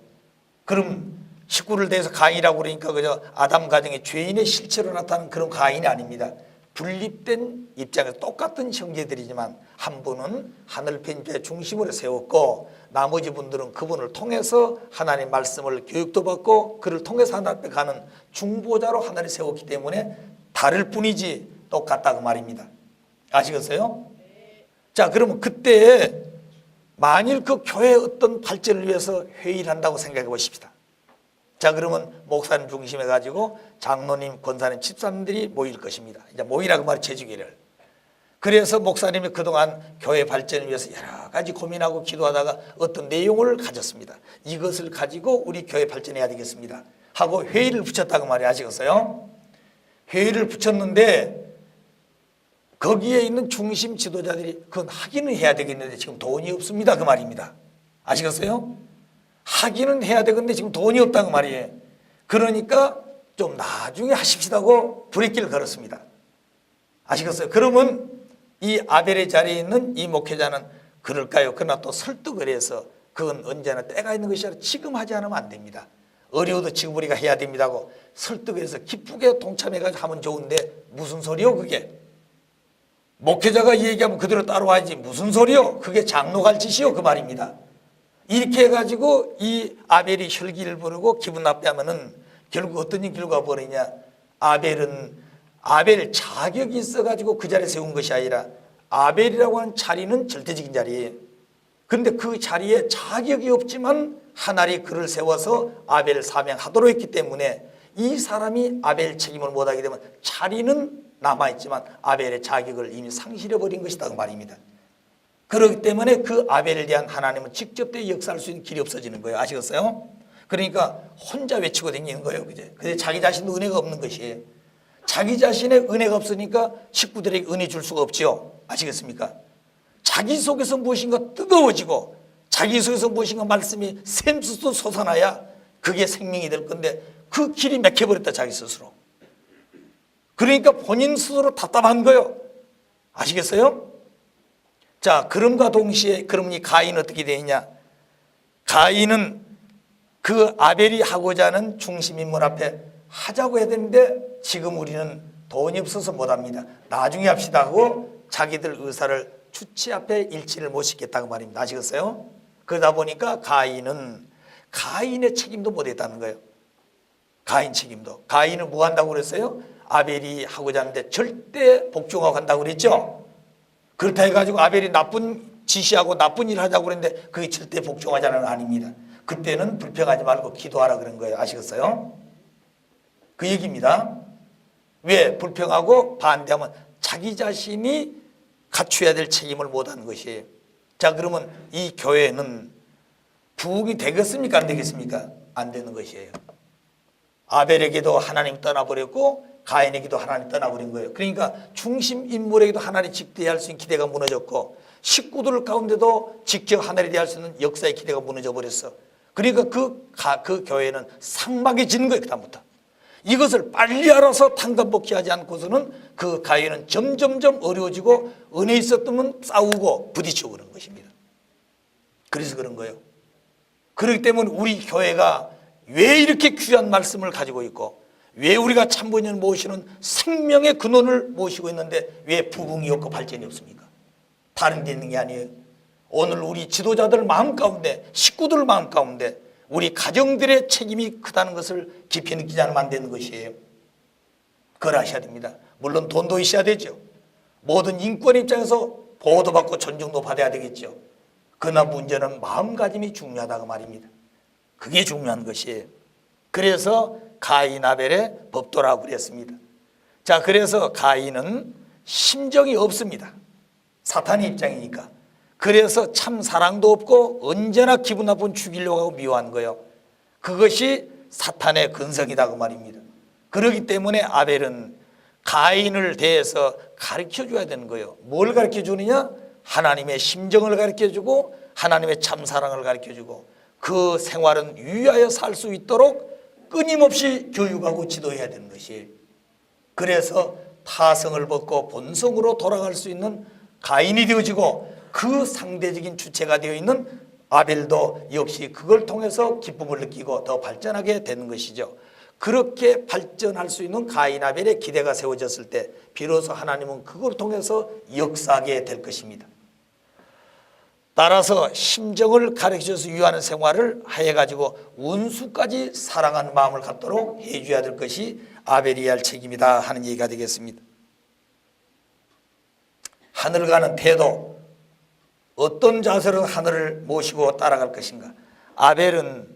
그럼 식구를 대해서 가인이라고 그러니까 그저 아담 가정의 죄인의 실체로 나타나는 그런 가인이 아닙니다. 분립된 입장에서 똑같은 형제들이지만 한 분은 하늘 편지의 중심으로 세웠고 나머지 분들은 그분을 통해서 하나님의 말씀을 교육도 받고 그를 통해서 하나님 앞에 가는 중보자로 하나님이 세웠기 때문에 다를 뿐이지 똑같다, 그 말입니다. 아시겠어요? 자, 그러면 그때 만일 그 교회의 어떤 발전을 위해서 회의를 한다고 생각해 보십시다. 자, 그러면 목사님 중심해 가지고 장로님, 권사님, 집사님들이 모일 것입니다. 이제 모이라고 말이 제주기를. 그래서 목사님이 그동안 교회 발전을 위해서 여러 가지 고민하고 기도하다가 어떤 내용을 가졌습니다. 이것을 가지고 우리 교회 발전해야 되겠습니다 하고 회의를 붙였다고 말이 아시겠어요? 회의를 붙였는데 거기에 있는 중심 지도자들이 그건 하기는 해야 되겠는데 지금 돈이 없습니다, 그 말입니다. 아시겠어요? 하기는 해야 되겠는데 지금 돈이 없다고 말이에요. 그러니까 좀 나중에 하십시다고 브레이크를 걸었습니다. 아시겠어요? 그러면 이 아벨의 자리에 있는 이 목회자는 그럴까요? 그러나 또 설득을 해서 그건 언제나 때가 있는 것이 아니라 지금 하지 않으면 안 됩니다. 어려워도 지금 우리가 해야 됩니다고 설득을 해서 기쁘게 동참해가지고 하면 좋은데 무슨 소리요 그게? 목회자가 얘기하면 그대로 따라와야지 무슨 소리요? 그게 장로가 할 짓이요, 그 말입니다. 이렇게 해가지고 이 아벨이 혈기를 부르고 기분 나쁘면은 결국 어떤 결과가 벌이냐? 아벨 자격이 있어가지고 그 자리에 세운 것이 아니라 아벨이라고 하는 자리는 절대적인 자리예요. 그런데 그 자리에 자격이 없지만 하나님이 그를 세워서 아벨을 사명하도록 했기 때문에 이 사람이 아벨 책임을 못하게 되면 자리는 남아있지만 아벨의 자격을 이미 상실해버린 것이다, 그 말입니다. 그렇기 때문에 그 아벨에 대한 하나님은 직접 역사할 수 있는 길이 없어지는 거예요. 아시겠어요? 그러니까 혼자 외치고 다니는 거예요. 그제 자기 자신도 은혜가 없는 것이에요. 자기 자신의 은혜가 없으니까 식구들에게 은혜 줄 수가 없지요. 아시겠습니까? 자기 속에서 무엇인가 뜨거워지고 자기 속에서 무엇인가 말씀이 샘수도 솟아나야 그게 생명이 될 건데 그 길이 막혀버렸다, 자기 스스로. 그러니까 본인 스스로 답답한 거예요. 아시겠어요? 자, 그럼과 동시에 그럼 이 가인은 어떻게 되느냐? 가인은 그 아벨이 하고자 하는 중심 인물 앞에 하자고 해야 되는데 지금 우리는 돈이 없어서 못합니다. 나중에 합시다 하고 자기들 의사를 주치 앞에 일치를 못 시켰다고 말입니다. 아시겠어요? 그러다 보니까 가인의 책임도 못했다는 거예요. 가인 책임도. 가인은 뭐 한다고 그랬어요? 아벨이 하고자 하는데 절대 복종하고 한다고 그랬죠. 그렇다 해가지고 아벨이 나쁜 지시하고 나쁜 일을 하자고 그랬는데 그게 절대 복종하자는 건 아닙니다. 그때는 불평하지 말고 기도하라 그런 거예요. 아시겠어요? 그 얘기입니다. 왜? 불평하고 반대하면 자기 자신이 갖춰야 될 책임을 못하는 것이에요. 자, 그러면 이 교회는 부흥이 되겠습니까? 안 되겠습니까? 안 되는 것이에요. 아벨에게도 하나님 떠나버렸고 가인에게도 하나님 떠나버린 거예요. 그러니까 중심 인물에게도 하나님 직대할 수 있는 기대가 무너졌고 식구들 가운데도 직접 하나님 대할 수 있는 역사의 기대가 무너져 버렸어. 그러니까 그 교회는 삭막해지는 거예요. 그다음부터 이것을 빨리 알아서 탕감복귀하지 않고서는 그 가인은 점점점 어려워지고 은혜 있었다면 싸우고 부딪히고 그런 것입니다. 그래서 그런 거예요. 그렇기 때문에 우리 교회가 왜 이렇게 귀한 말씀을 가지고 있고 왜 우리가 참부인을 모시는 생명의 근원을 모시고 있는데 왜 부흥이 없고 발전이 없습니까? 다른 데 있는 게 아니에요. 오늘 우리 지도자들 마음 가운데, 식구들 마음 가운데 우리 가정들의 책임이 크다는 것을 깊이 느끼지 않으면 안 되는 것이에요. 그걸 아셔야 됩니다. 물론 돈도 있어야 되죠. 모든 인권 입장에서 보호도 받고 존중도 받아야 되겠죠. 그러나 문제는 마음가짐이 중요하다고 말입니다. 그게 중요한 것이에요. 그래서 가인 아벨의 법도라고 그랬습니다. 자, 그래서 가인은 심정이 없습니다. 사탄의 입장이니까. 그래서 참 사랑도 없고 언제나 기분 나쁜 죽이려고 하고 미워한 거예요. 그것이 사탄의 근성이다 그 말입니다. 그렇기 때문에 아벨은 가인을 대해서 가르쳐줘야 되는 거예요. 뭘 가르쳐주느냐? 하나님의 심정을 가르쳐주고 하나님의 참사랑을 가르쳐주고 그 생활은 유의하여 살 수 있도록 끊임없이 교육하고 지도해야 되는 것이에요. 그래서 타성을 벗고 본성으로 돌아갈 수 있는 가인이 되어지고 그 상대적인 주체가 되어 있는 아벨도 역시 그걸 통해서 기쁨을 느끼고 더 발전하게 되는 것이죠. 그렇게 발전할 수 있는 가인 아벨의 기대가 세워졌을 때 비로소 하나님은 그걸 통해서 역사하게 될 것입니다. 따라서 심정을 가르쳐서 유하는 생활을 해가지고 원수까지 사랑하는 마음을 갖도록 해줘야 될 것이 아벨이 할 책임이다 하는 얘기가 되겠습니다. 하늘 가는 태도, 어떤 자세로 하늘을 모시고 따라갈 것인가. 아벨은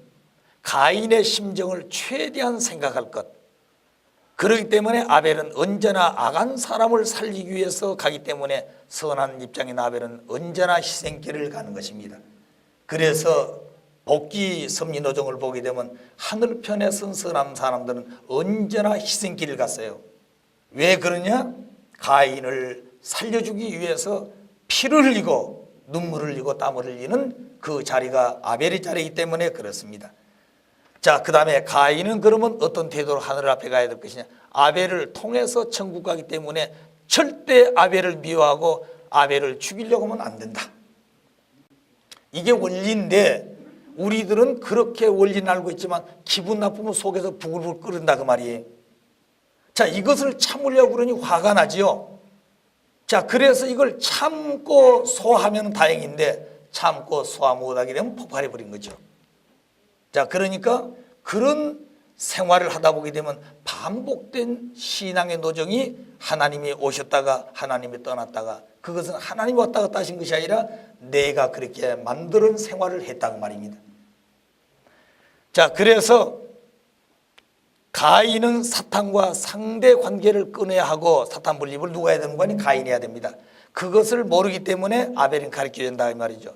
가인의 심정을 최대한 생각할 것. 그렇기 때문에 아벨은 언제나 악한 사람을 살리기 위해서 가기 때문에 선한 입장인 아벨은 언제나 희생길을 가는 것입니다. 그래서 복귀 섭리노정을 보게 되면 하늘편에 선 선한 사람들은 언제나 희생길을 갔어요. 왜 그러냐? 가인을 살려주기 위해서 피를 흘리고 눈물을 흘리고 땀을 흘리는 그 자리가 아벨의 자리이기 때문에 그렇습니다. 자, 그 다음에 가인은 그러면 어떤 태도로 하늘 앞에 가야 될 것이냐? 아벨을 통해서 천국 가기 때문에 절대 아벨을 미워하고 아벨을 죽이려고 하면 안 된다. 이게 원리인데 우리들은 그렇게 원리는 알고 있지만 기분 나쁘면 속에서 부글부글 끓는다 그 말이에요. 자, 이것을 참으려고 그러니 화가 나지요. 자, 그래서 이걸 참고 소화하면 다행인데 참고 소화 못하게 되면 폭발해 버린 거죠. 자, 그러니까 그런 생활을 하다 보게 되면 반복된 신앙의 노정이 하나님이 오셨다가 하나님이 떠났다가 그것은 하나님이 왔다 갔다 하신 것이 아니라 내가 그렇게 만드는 생활을 했다고 말입니다. 자, 그래서 가인은 사탄과 상대 관계를 끊어야 하고 사탄 분립을 누가 해야 되는 거니? 가인이 해야 됩니다. 그것을 모르기 때문에 아벨은 가르쳐야 된다 이 말이죠.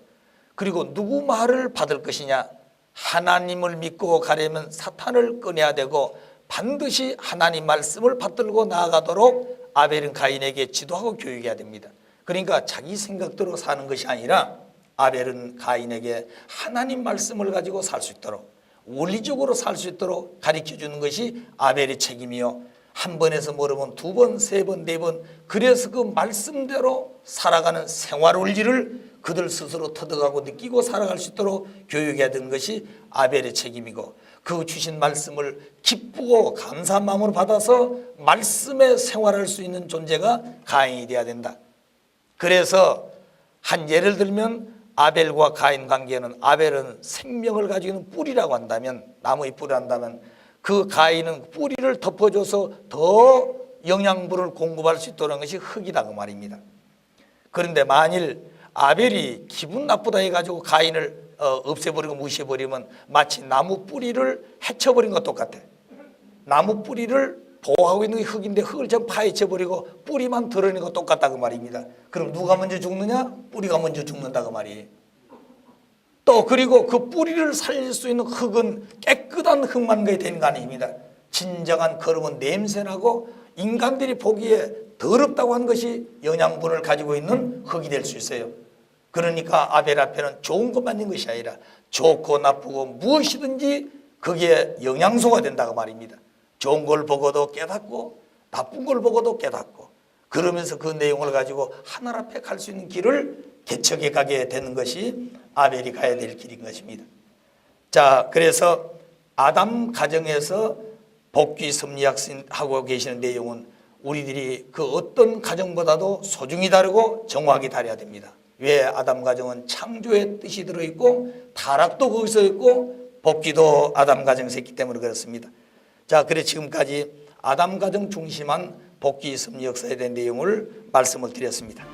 그리고 누구 말을 받을 것이냐? 하나님을 믿고 가려면 사탄을 끊어야 되고 반드시 하나님 말씀을 받들고 나아가도록 아벨은 가인에게 지도하고 교육해야 됩니다. 그러니까 자기 생각대로 사는 것이 아니라 아벨은 가인에게 하나님 말씀을 가지고 살 수 있도록 원리적으로 살 수 있도록 가르쳐주는 것이 아벨의 책임이요. 한 번에서 모르면 두 번, 세 번, 네 번 그래서 그 말씀대로 살아가는 생활 원리를 그들 스스로 터득하고 느끼고 살아갈 수 있도록 교육해야 되는 것이 아벨의 책임이고 그 주신 말씀을 기쁘고 감사한 마음으로 받아서 말씀에 생활할 수 있는 존재가 가인이 되어야 된다. 그래서 한 예를 들면 아벨과 가인 관계는 아벨은 생명을 가지고 있는 뿌리라고 한다면 나무의 뿌리를 한다면 그 가인은 뿌리를 덮어줘서 더 영양분을 공급할 수 있도록 하는 것이 흙이다 그 말입니다. 그런데 만일 아벨이 기분 나쁘다 해가지고 가인을 없애버리고 무시해버리면 마치 나무 뿌리를 해쳐버린 것 똑같아. 나무 뿌리를 보호하고 있는 게 흙인데 흙을 좀 파헤쳐버리고 뿌리만 드러내는 것 똑같다 그 말입니다. 그럼 누가 먼저 죽느냐? 뿌리가 먼저 죽는다 그 말이에요. 또 그리고 그 뿌리를 살릴 수 있는 흙은 깨끗한 흙만 가야 되는 거 아닙니다. 진정한 거름은 냄새나고 인간들이 보기에 더럽다고 한 것이 영양분을 가지고 있는 흙이 될 수 있어요. 그러니까 아벨 앞에는 좋은 것만 있는 것이 아니라 좋고 나쁘고 무엇이든지 그게 영양소가 된다고 말입니다. 좋은 걸 보고도 깨닫고 나쁜 걸 보고도 깨닫고 그러면서 그 내용을 가지고 하늘 앞에 갈 수 있는 길을 개척해 가게 되는 것이 아벨이 가야 될 길인 것입니다. 자, 그래서 아담 가정에서 복귀 섭리하고 계시는 내용은 우리들이 그 어떤 가정보다도 소중히 다르고 정확히 다뤄야 됩니다. 왜? 아담 가정은 창조의 뜻이 들어있고 타락도 거기서 있고 복귀도 아담 가정에서 있기 때문에 그렇습니다. 자, 그래 지금까지 아담 가정 중심한 복귀 섭리 역사에 대한 내용을 말씀을 드렸습니다.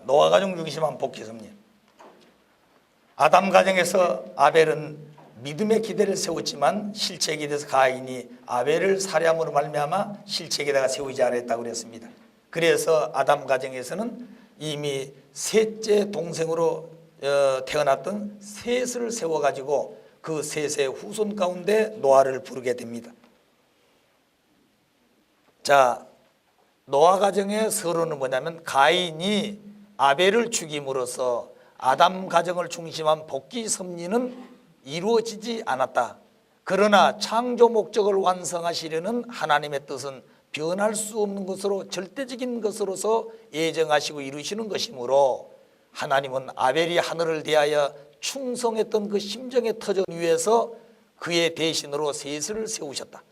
노아 가정 중심한 복귀 섭리. 아담 가정에서 아벨은 믿음의 기대를 세웠지만 실체 기대에서 가인이 아벨을 살해함으로 말미암아 실체 기대가 세우지 않았다고 그랬습니다. 그래서 아담 가정에서는 이미 셋째 동생으로 태어났던 셋을 세워가지고 그 셋의 후손 가운데 노아를 부르게 됩니다. 자, 노아 가정의 서론은 뭐냐면 가인이 아벨을 죽임으로써 아담 가정을 중심한 복귀 섭리는 이루어지지 않았다. 그러나 창조 목적을 완성하시려는 하나님의 뜻은 변할 수 없는 것으로 절대적인 것으로서 예정하시고 이루시는 것이므로 하나님은 아벨이 하늘을 대하여 충성했던 그 심정의 터전 위에서 그의 대신으로 셋을 세우셨다.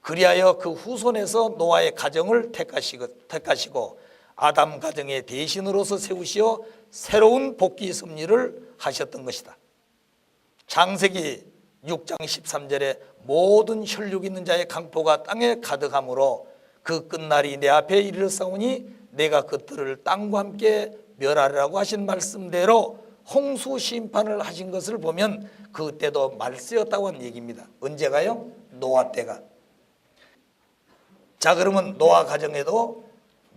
그리하여 그 후손에서 노아의 가정을 택하시고 아담 가정의 대신으로서 세우시어 새로운 복귀 섭리를 하셨던 것이다. 창세기 6장 13절에 모든 혈육 있는 자의 강포가 땅에 가득하므로 그 끝날이 내 앞에 이르렀사오니 내가 그들을 땅과 함께 멸하리라고 하신 말씀대로 홍수 심판을 하신 것을 보면 그때도 말세였다고 하는 얘기입니다. 언제가요? 노아 때가. 자, 그러면 노아 가정에도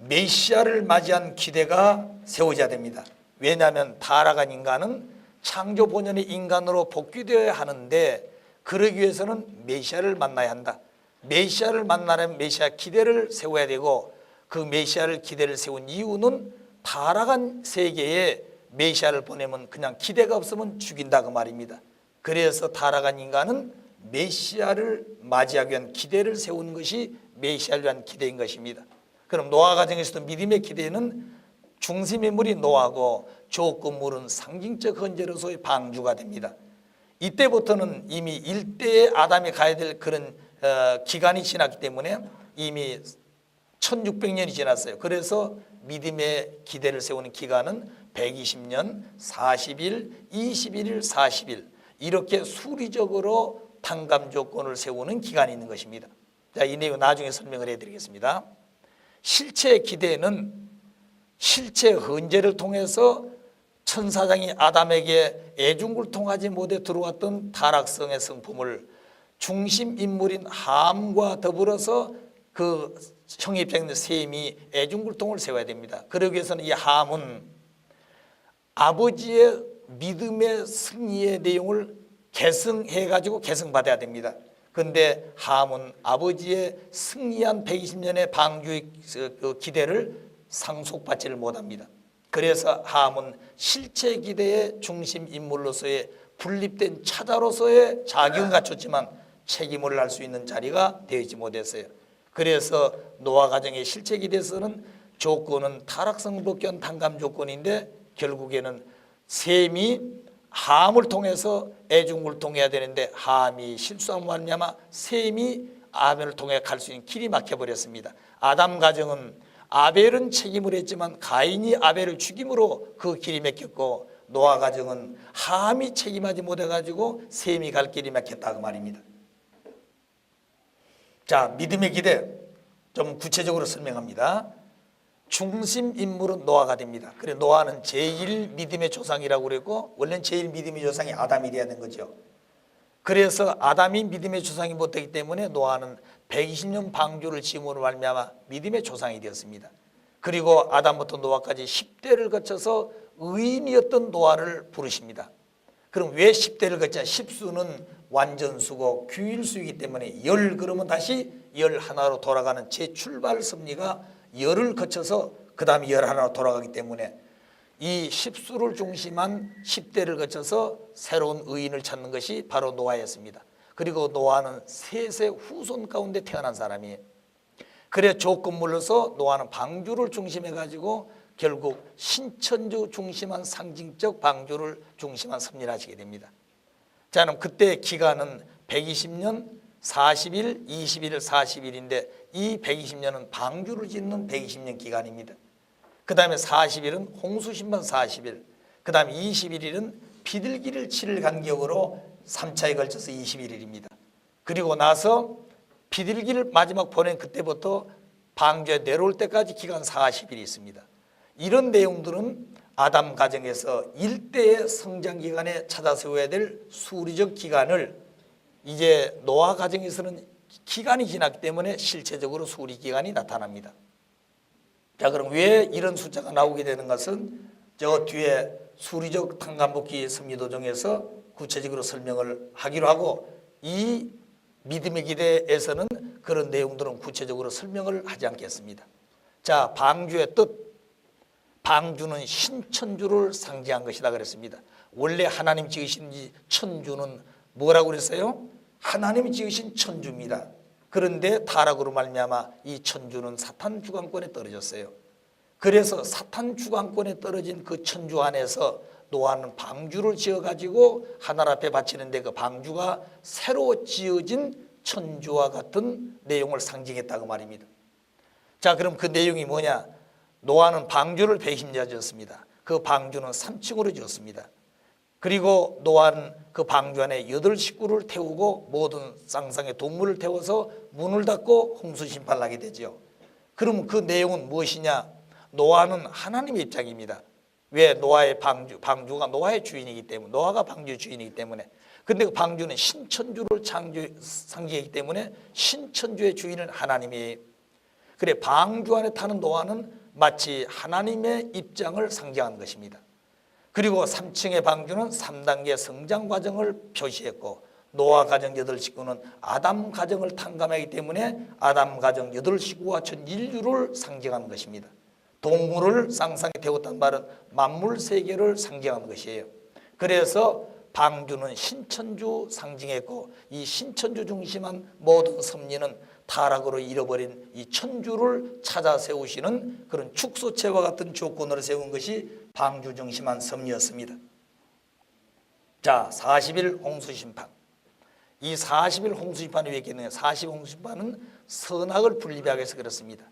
메시아를 맞이한 기대가 세워져야 됩니다. 왜냐하면 타락한 인간은 창조 본연의 인간으로 복귀되어야 하는데 그러기 위해서는 메시아를 만나야 한다. 메시아를 만나려면 메시아 기대를 세워야 되고 그 메시아를 기대를 세운 이유는 타락한 세계에 메시아를 보내면 그냥 기대가 없으면 죽인다 그 말입니다. 그래서 타락한 인간은 메시아를 맞이하기 위한 기대를 세우는 것이 메시아를 위한 기대인 것입니다. 그럼 노아 가정에서도 믿음의 기대는 중심 인물이 노아고 조건물은 상징적 헌재로서의 방주가 됩니다. 이때부터는 이미 일대에 아담이 가야 될 그런 기간이 지났기 때문에 이미 1600년이 지났어요. 그래서 믿음의 기대를 세우는 기간은 120년, 40일, 21일, 40일 이렇게 수리적으로 탕감 조건을 세우는 기간이 있는 것입니다. 자, 이 내용 나중에 설명을 해드리겠습니다. 실체 기대는 실체 헌재를 통해서 천사장이 아담에게 애중굴통하지 못해 들어왔던 타락성의 성품을 중심 인물인 함과 더불어서 그 형의 입장인 셈이 애중굴통을 세워야 됩니다. 그러기 위해서는 이 함은 아버지의 믿음의 승리의 내용을 계승해가지고 계승받아야 됩니다. 그런데 함은 아버지의 승리한 120년의 방주의 기대를 상속받지를 못합니다. 그래서 함은 실체 기대의 중심 인물로서의 분립된 차자로서의 자격은 갖췄지만 책임을 할 수 있는 자리가 되지 못했어요. 그래서 노아 가정의 실체 기대에서는 조건은 타락성 복견 탕감 조건인데 결국에는 셈이 함을 통해서 애중을 통해야 되는데 함이 실수한 말미암아 셈이 아벨을 통해 갈 수 있는 길이 막혀버렸습니다. 아담 가정은 아벨은 책임을 했지만 가인이 아벨을 죽임으로 그 길이 막혔고 노아 가정은 함이 책임하지 못해가지고 셈이 갈 길이 막혔다 그 말입니다. 자, 믿음의 기대 좀 구체적으로 설명합니다. 중심 인물은 노아가 됩니다. 그래 노아는 제1 믿음의 조상이라고 그랬고 원래는 제1 믿음의 조상이 아담이 돼야 되는 거죠. 그래서 아담이 믿음의 조상이 못되기 때문에 노아는 120년 방주를 지음으로 말미암아 믿음의 조상이 되었습니다. 그리고 아담부터 노아까지 10대를 거쳐서 의인이었던 노아를 부르십니다. 그럼 왜 10대를 거쳐? 10수는 완전수고 규일수이기 때문에 열 그러면 다시 열 하나로 돌아가는 재출발 섭리가 열을 거쳐서 그 다음에 열 하나로 돌아가기 때문에 이 10수를 중심한 10대를 거쳐서 새로운 의인을 찾는 것이 바로 노아였습니다. 그리고 노아는 셋의 후손 가운데 태어난 사람이에요. 그래 조건물로서 노아는 방주를 중심해 가지고 결국 신천주 중심한 상징적 방주를 중심한 섭리를 하시게 됩니다. 자, 그럼 그때 기간은 120년, 40일, 21일, 40일인데 이 120년은 방주를 짓는 120년 기간입니다. 그 다음에 40일은 홍수심판 40일, 그 다음에 21일은 비둘기를 7일 간격으로 3차에 걸쳐서 21일입니다. 그리고 나서 비둘기를 마지막 보낸 그때부터 방주에 내려올 때까지 기간 40일이 있습니다. 이런 내용들은 아담 가정에서 일대의 성장 기간에 찾아 세워야 될 수리적 기간을 이제 노아 가정에서는 기간이 지났기 때문에 실체적으로 수리 기간이 나타납니다. 자, 그럼 왜 이런 숫자가 나오게 되는 것은 저 뒤에 수리적 탕감복귀 섭리도정에서 구체적으로 설명을 하기로 하고 이 믿음의 기대에서는 그런 내용들은 구체적으로 설명을 하지 않겠습니다. 자, 방주의 뜻. 방주는 신천주를 상징한 것이다 그랬습니다. 원래 하나님 지으신 천주는 뭐라고 그랬어요? 하나님이 지으신 천주입니다. 그런데 타락으로 말미암아 이 천주는 사탄 주관권에 떨어졌어요. 그래서 사탄 주관권에 떨어진 그 천주 안에서 노아는 방주를 지어가지고 하늘 앞에 바치는데 그 방주가 새로 지어진 천주와 같은 내용을 상징했다고 말입니다. 자, 그럼 그 내용이 뭐냐? 노아는 방주를 120년 지었습니다. 그 방주는 3층으로 지었습니다. 그리고 노아는 그 방주 안에 8식구를 태우고 모든 쌍쌍의 동물을 태워서 문을 닫고 홍수 심판을 하게 되죠. 그럼 그 내용은 무엇이냐? 노아는 하나님의 입장입니다. 왜? 노아의 방주가 노아의 주인이기 때문에, 노아가 방주의 주인이기 때문에. 근데 그 방주는 신천주를 상징하기 때문에 신천주의 주인은 하나님이에요. 그래, 방주 안에 타는 노아는 마치 하나님의 입장을 상징하는 것입니다. 그리고 3층의 방주는 3단계 성장 과정을 표시했고 노아 가정 8식구는 아담 가정을 탕감하기 때문에 아담 가정 8식구와 전 인류를 상징하는 것입니다. 동물을 쌍쌍히 태웠단 말은 만물 세계를 상징하는 것이에요. 그래서 방주는 신천주 상징했고 이 신천주 중심한 모든 섭리는 타락으로 잃어버린 이 천주를 찾아 세우시는 그런 축소체와 같은 조건으로 세운 것이 방주 중심한 섭리였습니다. 자, 40일 홍수심판. 이 40일 홍수심판이 왜 있겠느냐? 40일 홍수심판은 선악을 분리하기 위해서 그렇습니다.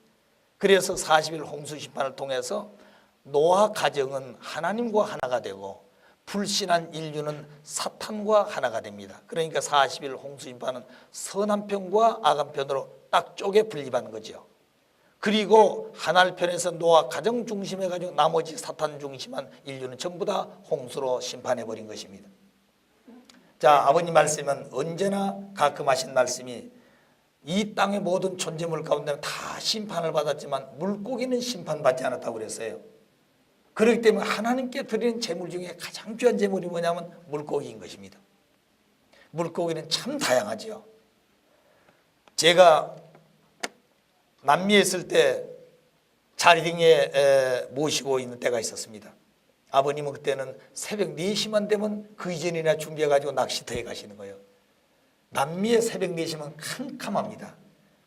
그래서 40일 홍수심판을 통해서 노아 가정은 하나님과 하나가 되고 불신한 인류는 사탄과 하나가 됩니다. 그러니까 40일 홍수심판은 선한 편과 악한 편으로 딱 쪼개 분리받는 거죠. 그리고 하늘 편에서 노아 가정 중심해 가지고 나머지 사탄 중심한 인류는 전부 다 홍수로 심판해 버린 것입니다. 자, 아버님 말씀은 언제나 가끔 하신 말씀이 이 땅의 모든 존재물 가운데 다 심판을 받았지만 물고기는 심판받지 않았다고 그랬어요. 그렇기 때문에 하나님께 드리는 제물 중에 가장 귀한 제물이 뭐냐면 물고기인 것입니다. 물고기는 참 다양하죠. 제가 남미에 있을 때 자리등에 모시고 있는 때가 있었습니다. 아버님은 그때는 새벽 4시만 되면 그 이전이나 준비해가지고 낚시터에 가시는 거예요. 남미의 새벽 4시면 캄캄합니다.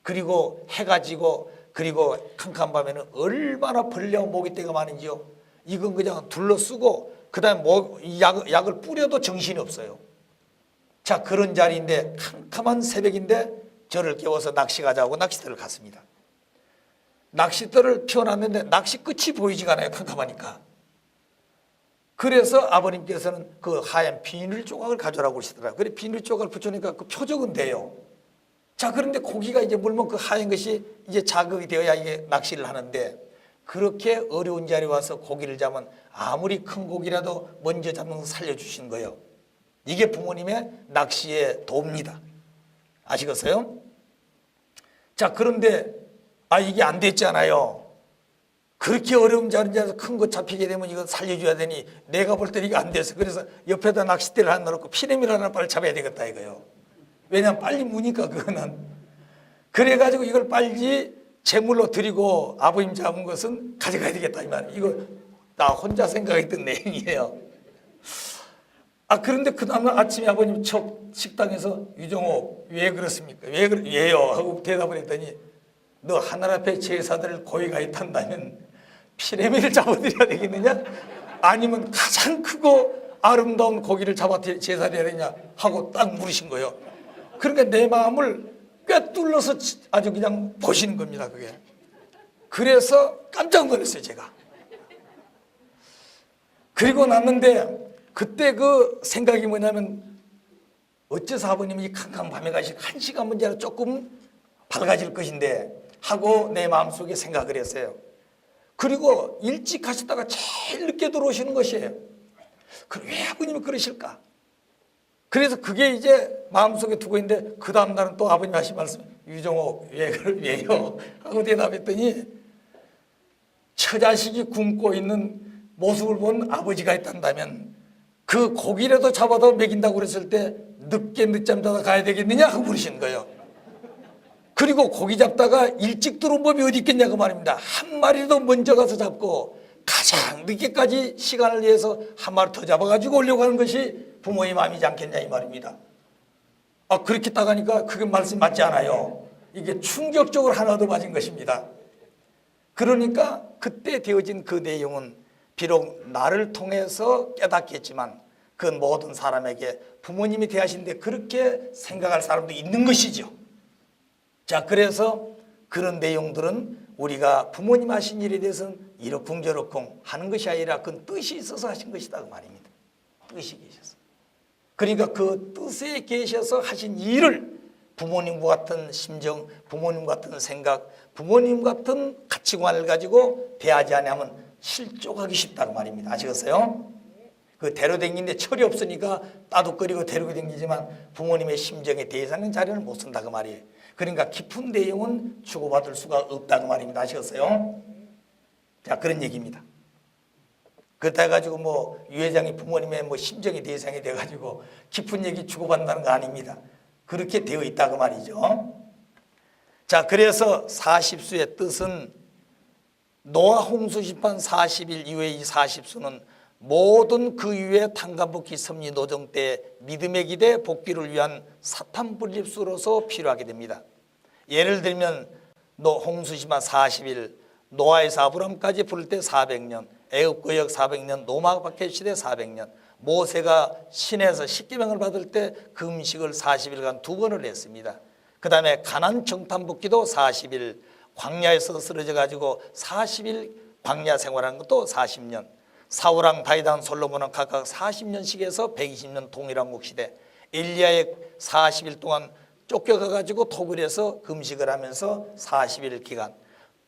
그리고 해가 지고 그리고 캄캄한 밤에는 얼마나 벌레와 모기떼가 많은지요. 이건 그냥 둘러쓰고 그 다음에 약을 뿌려도 정신이 없어요. 자, 그런 자리인데 캄캄한 새벽인데 저를 깨워서 낚시 가자고 낚시터를 갔습니다. 낚시터를 피워놨는데 낚시 끝이 보이지가 않아요. 캄캄하니까. 그래서 아버님께서는 그 하얀 비닐 조각을 가져라고 그러시더라고요. 그래 비닐 조각을 붙여놓으니까 그 표적은 돼요. 자, 그런데 고기가 이제 물면 그 하얀 것이 이제 자극이 되어야 이게 낚시를 하는데 그렇게 어려운 자리에 와서 고기를 잡으면 아무리 큰 고기라도 먼저 잡는 거 살려주시는 거예요. 이게 부모님의 낚시의 도입니다. 아시겠어요? 자, 그런데 이게 안 됐잖아요. 그렇게 어려운 자리에서 큰 거 잡히게 되면 이거 살려줘야 되니 내가 볼 때는 이거 안 됐어. 그래서 옆에다 낚싯대를 하나 넣고 피레미를 하나 빨리 잡아야 되겠다 이거요. 왜냐면 빨리 무니까 그거는. 그래가지고 이걸 빨리 제물로 드리고 아버님 잡은 것은 가져가야 되겠다 이 말. 이거 나 혼자 생각했던 내용이에요. 그런데 그 다음날 아침에 아버님 첫 식당에서 유정옥 왜 그렇습니까? 왜요? 하고 대답을 했더니 너 하늘 앞에 제사들 고기가 있단다면 피레미를 잡아드려야 되겠느냐? 아니면 가장 크고 아름다운 고기를 잡아 제사드려야 되냐? 하고 딱 물으신 거예요. 그러니까 내 마음을 꿰뚫려서 아주 그냥 보시는 겁니다. 그게. 그래서 깜짝 놀랐어요 제가. 그리고 났는데 그때 그 생각이 뭐냐면 어째서 아버님이 캄캄 밤에 가시 1시간 문제라 조금 밝아질 것인데 하고 내 마음속에 생각을 했어요. 그리고 일찍 가셨다가 제일 늦게 들어오시는 것이에요. 그럼 왜 아버님이 그러실까? 그래서 그게 이제 마음속에 두고 있는데 그 다음 날은 또 아버님 하신 말씀 유정옥 왜요? 하고 대답했더니 처자식이 굶고 있는 모습을 본 아버지가 있단다면 그 고기라도 잡아다 먹인다고 그랬을 때 늦잠 자다 가야 되겠느냐 하고 물으신 거예요. 그리고 고기 잡다가 일찍 들어온 법이 어디 있겠냐고 말입니다. 한 마리도 먼저 가서 잡고 가장 늦게까지 시간을 내서 한 마리 더 잡아가지고 오려고 하는 것이 부모의 마음이지 않겠냐 이 말입니다. 그렇게 따가니까 그게 말씀 맞지 않아요. 이게 충격적으로 하나 더 맞은 것입니다. 그러니까 그때 되어진 그 내용은 비록 나를 통해서 깨닫겠지만 그 모든 사람에게 부모님이 대하시는데 그렇게 생각할 사람도 있는 것이죠. 자, 그래서 그런 내용들은 우리가 부모님 하신 일에 대해서는 이러쿵저러쿵 하는 것이 아니라 그건 뜻이 있어서 하신 것이다 그 말입니다. 뜻이 계셔서. 그러니까 그 뜻에 계셔서 하신 일을 부모님과 같은 심정, 부모님과 같은 생각, 부모님 같은 가치관을 가지고 대하지 않으면 실족하기 쉽다 그 말입니다. 아시겠어요? 그 데려 댕기는데 철이 없으니까 따둑거리고 데리고 댕기지만 부모님의 심정에 대해서는 자리를 못 쓴다 그 말이에요. 그러니까 깊은 내용은 주고받을 수가 없다 그 말입니다. 아시겠어요? 자, 그런 얘기입니다. 그렇다 해가지고 유 회장이 부모님의 심정의 대상이 돼가지고 깊은 얘기 주고받는다는 거 아닙니다. 그렇게 되어 있다 그 말이죠. 자, 그래서 40수의 뜻은 노아 홍수 심판 40일 이후에 이 40수는 모든 그 이후에 탄감복귀 섭리 노정 때 믿음의 기대 복귀를 위한 사탄 분립수로서 필요하게 됩니다. 예를 들면 홍수 심판 40일, 노아에서 아브람까지 부를 때 400년, 애굽거역 400년, 노마박해 시대 400년, 모세가 신에서 십계명을 받을 때 금식을 40일간 2번을 했습니다. 그 다음에 가나안 정탐복기도 40일, 광야에서 쓰러져 가지고 40일 광야 생활하는 것도 40년, 사울왕 다윗왕 솔로몬은 각각 40년씩 해서 120년 동일왕국 시대, 엘리야의 40일 동안 쫓겨가 가지고 토굴에서 금식을 하면서 40일 기간,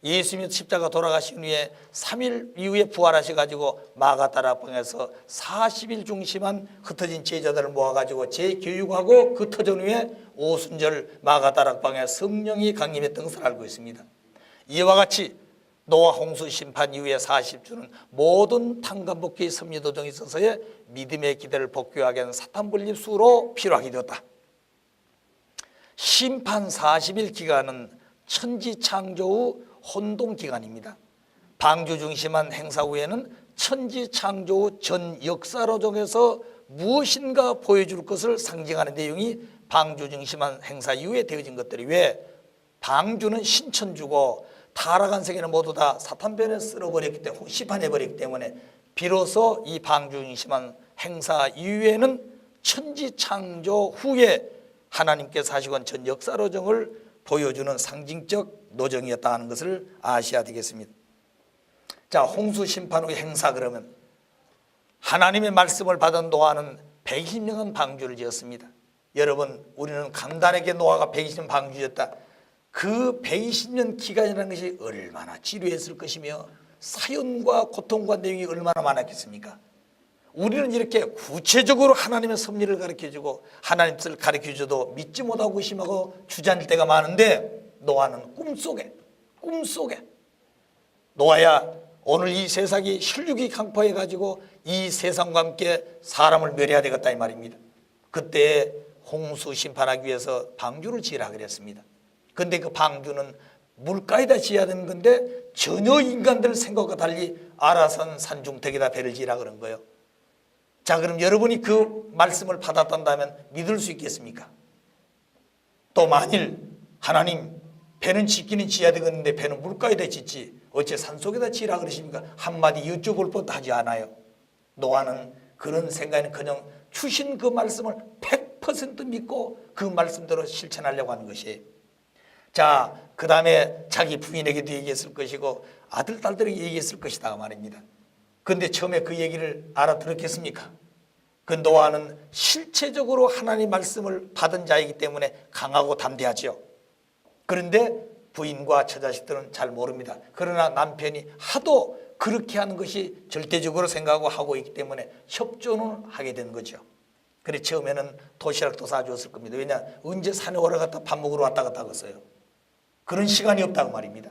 예수님이 십자가 돌아가신 후에 3일 이후에 부활하셔 가지고 마가다락방에서 40일 중심한 흩어진 제자들을 모아 가지고 재교육하고 그 터전 후에 오순절 마가다락방에 성령이 강림했던 것을 알고 있습니다. 이와 같이 노아 홍수 심판 이후에 40주는 모든 탄감복귀 섭리도정에 있어서의 믿음의 기대를 복귀하게 하는 사탄분립수로 필요하게 되었다. 심판 40일 기간은 천지창조 후 혼동기간입니다. 방주 중심한 행사 후에는 천지창조 후 전 역사로정에서 무엇인가 보여줄 것을 상징하는 내용이 방주 중심한 행사 이후에 되어진 것들이, 왜? 방주는 신천주고 타락한 세계는 모두 다 사탄변에 쓸어버렸기 때문에, 시판해버렸기 때문에 비로소 이 방주 중심한 행사 이후에는 천지창조 후에 하나님께서 하시건 전 역사로정을 보여주는 상징적 노정이었다 하는 것을 아셔야 되겠습니다. 자, 홍수 심판 후의 행사, 그러면 하나님의 말씀을 받은 노아는 120년간 방주를 지었습니다. 여러분, 우리는 간단하게 노아가 120년 방주였다. 그 120년 기간이라는 것이 얼마나 지루했을 것이며 사연과 고통과 내용이 얼마나 많았겠습니까? 우리는 이렇게 구체적으로 하나님의 섭리를 가르쳐주고 하나님 뜻을 가르쳐줘도 믿지 못하고 의심하고 주저앉을 때가 많은데, 노아는 꿈속에 노아야 오늘 이 세상이 혈육이 강포해가지고 이 세상과 함께 사람을 멸해야 되겠다 이 말입니다. 그때 홍수 심판하기 위해서 방주를 지으라 그랬습니다. 근데 그 방주는 물가에다 지어야 되는 건데 전혀 인간들 생각과 달리 아라산 산중턱에다 배를 지으라 그런 거예요. 자, 그럼 여러분이 그 말씀을 받았단다면 믿을 수 있겠습니까? 또 만일 하나님 배는 짓기는 지어야 되겠는데 배는 물가에다 짓지 어째 산속에다 지으라 그러십니까? 한마디 여쭤볼 것도 하지 않아요. 노아는 그런 생각에는 그냥 주신 그 말씀을 100% 믿고 그 말씀대로 실천하려고 하는 것이에요. 자, 그 다음에 자기 부인에게도 얘기했을 것이고 아들, 딸들에게 얘기했을 것이다 말입니다. 그런데 처음에 그 얘기를 알아들었겠습니까? 그 노아는 실체적으로 하나님의 말씀을 받은 자이기 때문에 강하고 담대하죠. 그런데 부인과 처자식들은 잘 모릅니다. 그러나 남편이 하도 그렇게 하는 것이 절대적으로 생각하고 하고 있기 때문에 협조는 하게 된 거죠. 그래 처음에는 도시락도 사주었을 겁니다. 왜냐, 언제 산에 올라갔다 밥 먹으러 왔다 갔다 하겠어요. 그런 시간이 없다고 말입니다.